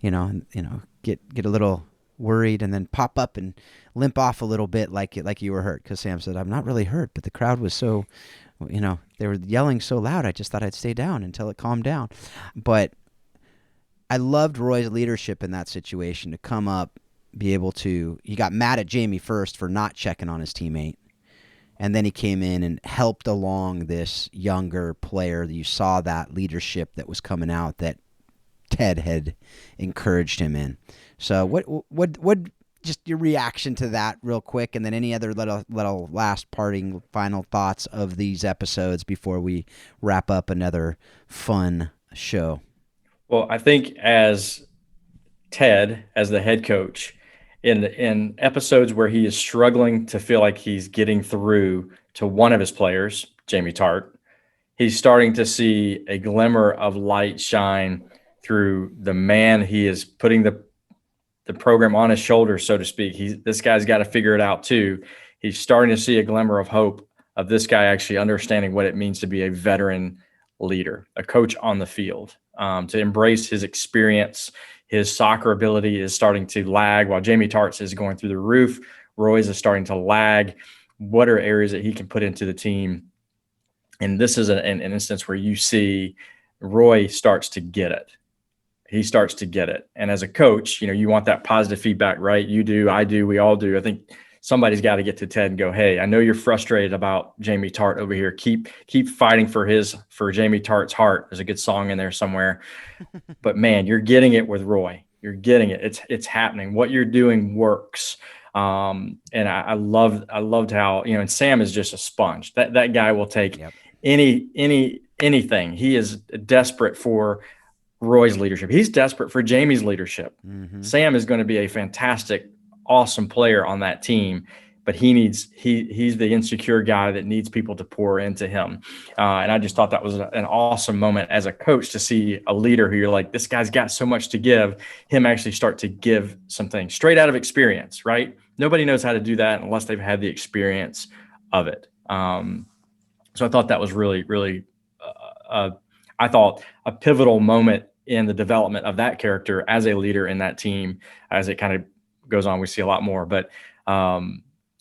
get a little worried, and then pop up and limp off a little bit like you were hurt. Because Sam said, I'm not really hurt, but the crowd was so, they were yelling so loud, I just thought I'd stay down until it calmed down. But I loved Roy's leadership in that situation, to come up, be able to, he got mad at Jamie first for not checking on his teammate. And then he came in and helped along this younger player. You saw that leadership that was coming out that Ted had encouraged him in. So what just your reaction to that real quick, and then any other little last parting final thoughts of these episodes before we wrap up another fun show? Well, I think as Ted, as the head coach, in episodes where he is struggling to feel like he's getting through to one of his players, Jamie Tartt, he's starting to see a glimmer of light shine through the man he is putting the program on his shoulders, so to speak. This guy's got to figure it out too. He's starting to see a glimmer of hope of this guy actually understanding what it means to be a veteran leader, a coach on the field, to embrace his experience. His soccer ability is starting to lag while Jamie Tartt is going through the roof. Roy's is starting to lag. What are areas that he can put into the team? And this is an instance where you see Roy starts to get it. He starts to get it. And as a coach, you want that positive feedback, right? You do, I do, we all do. I think somebody's got to get to Ted and go, hey, I know you're frustrated about Jamie Tartt over here. Keep fighting for Jamie Tartt's heart. There's a good song in there somewhere. But man, you're getting it with Roy. You're getting it. It's happening. What you're doing works. And I loved how, and Sam is just a sponge. That guy will take anything. He is desperate for Roy's leadership. He's desperate for Jamie's leadership. Mm-hmm. Sam is going to be a fantastic, awesome player on that team, but he's the insecure guy that needs people to pour into him. And I just thought that was an awesome moment as a coach to see a leader who you're like, this guy's got so much to give, him actually start to give some things straight out of experience, right? Nobody knows how to do that unless they've had the experience of it. So I thought that was really, really, I thought a pivotal moment in the development of that character as a leader in that team. As it kind of goes on, we see a lot more, but a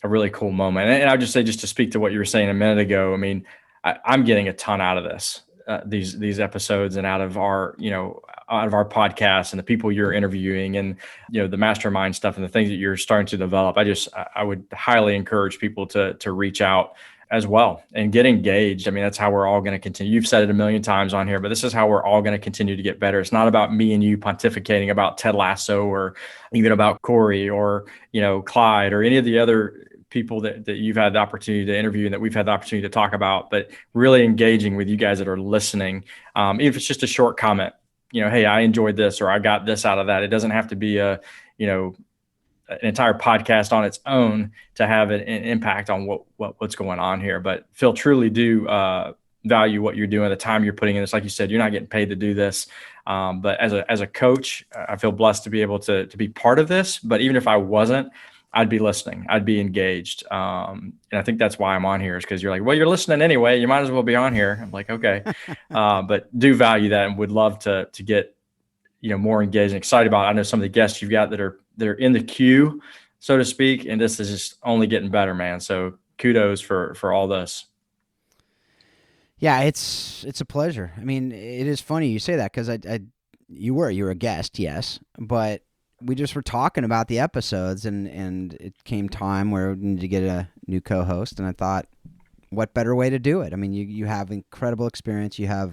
really cool moment. And I'll just say, just to speak to what you were saying a minute ago, I mean, I'm getting a ton out of this, these episodes, and out of our podcast and the people you're interviewing, and the mastermind stuff and the things that you're starting to develop. I would highly encourage people to reach out as well and get engaged. I mean, that's how we're all going to continue. You've said it a million times on here, but this is how we're all going to continue to get better. It's not about me and you pontificating about Ted Lasso or even about Cori or, Clyde or any of the other people that you've had the opportunity to interview and that we've had the opportunity to talk about, but really engaging with you guys that are listening. Even if it's just a short comment, hey, I enjoyed this, or I got this out of that. It doesn't have to be an entire podcast on its own to have an impact on what's going on here. But Phil, truly do value what you're doing, the time you're putting in this. Like you said, you're not getting paid to do this. But as a coach, I feel blessed to be able to be part of this. But even if I wasn't, I'd be listening. I'd be engaged. And I think that's why I'm on here, is because you're like, well, you're listening anyway. You might as well be on here. I'm like, okay. But do value that and would love to get, more engaged and excited about it. I know some of the guests you've got that are in the queue, so to speak. And this is just only getting better, man. So kudos for all this. Yeah, it's a pleasure. I mean, it is funny you say that, because you were a guest, yes, but we just were talking about the episodes, and it came time where we needed to get a new co-host, and I thought, what better way to do it? I mean, you have incredible experience. You're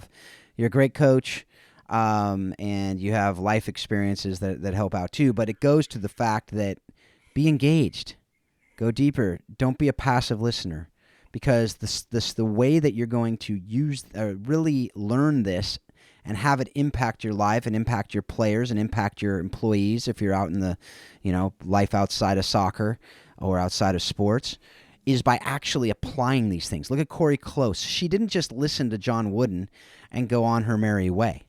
a great coach, and you have life experiences that help out too. But it goes to the fact that be engaged, go deeper. Don't be a passive listener, because the way that you're going to really learn this and have it impact your life and impact your players and impact your employees if you're out in the, life outside of soccer or outside of sports, is by actually applying these things. Look at Cori Close. She didn't just listen to John Wooden and go on her merry way.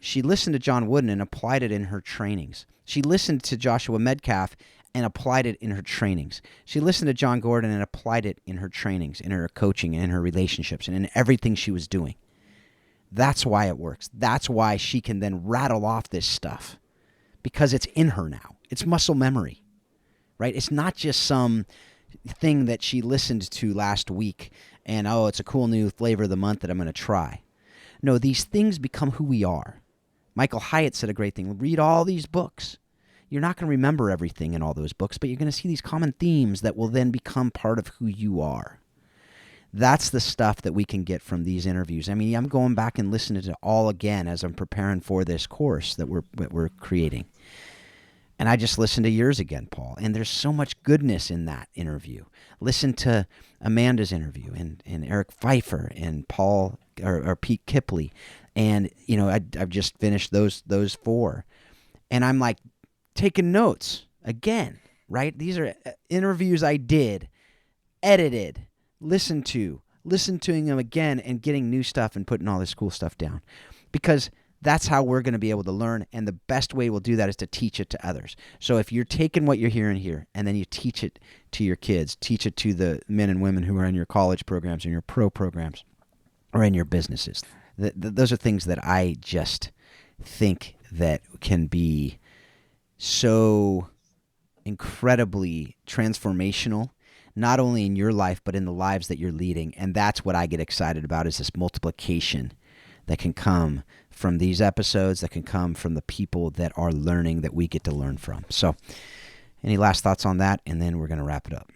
She listened to John Wooden and applied it in her trainings. She listened to Joshua Metcalf and applied it in her trainings. She listened to John Gordon and applied it in her trainings, in her coaching, and in her relationships, and in everything she was doing. That's why it works. That's why she can then rattle off this stuff, because it's in her now. It's muscle memory, right? It's not just some thing that she listened to last week and, it's a cool new flavor of the month that I'm going to try. No, these things become who we are. Michael Hyatt said a great thing. Read all these books. You're not going to remember everything in all those books, but you're going to see these common themes that will then become part of who you are. That's the stuff that we can get from these interviews. I mean, I'm going back and listening to it all again as I'm preparing for this course that we're creating. And I just listened to yours again, Paul. And there's so much goodness in that interview. Listen to Amanda's interview and Eric Pfeiffer and Paul or Pete Kipley. And, you know, I've just finished those 4. And I'm like taking notes again, right? These are interviews I did, edited, listened to them again, and getting new stuff and putting all this cool stuff down. Because that's how we're going to be able to learn, and the best way we'll do that is to teach it to others. So if you're taking what you're hearing here and then you teach it to your kids, teach it to the men and women who are in your college programs, in your pro programs, or in your businesses. Those are things that I just think that can be so incredibly transformational, not only in your life, but in the lives that you're leading. And that's what I get excited about, is this multiplication that can come from these episodes, that can come from the people that are learning, that we get to learn from. So any last thoughts on that? And then we're going to wrap it up.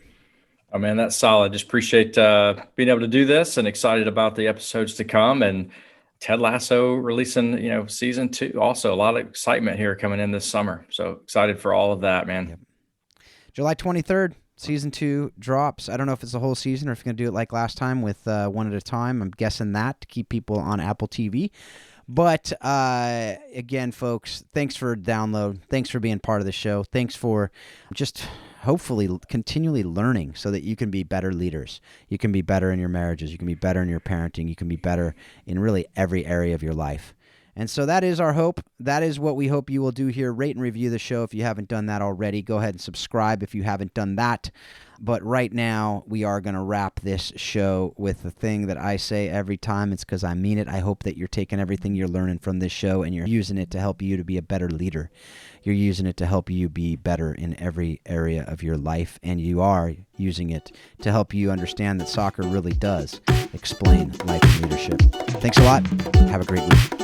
Oh, man, that's solid. Just appreciate being able to do this, and excited about the episodes to come. And Ted Lasso releasing, season 2. Also, a lot of excitement here coming in this summer. So excited for all of that, man. Yep. July 23rd, season 2 drops. I don't know if it's the whole season or if you're going to do it like last time with one at a time. I'm guessing that to keep people on Apple TV. But again, folks, thanks for download. Thanks for being part of the show. Thanks for just hopefully continually learning so that you can be better leaders. You can be better in your marriages. You can be better in your parenting. You can be better in really every area of your life. And so that is our hope. That is what we hope you will do here. Rate and review the show if you haven't done that already. Go ahead and subscribe if you haven't done that. But right now, we are going to wrap this show with the thing that I say every time. It's because I mean it. I hope that you're taking everything you're learning from this show and you're using it to help you to be a better leader. You're using it to help you be better in every area of your life. And you are using it to help you understand that soccer really does explain life and leadership. Thanks a lot. Have a great week.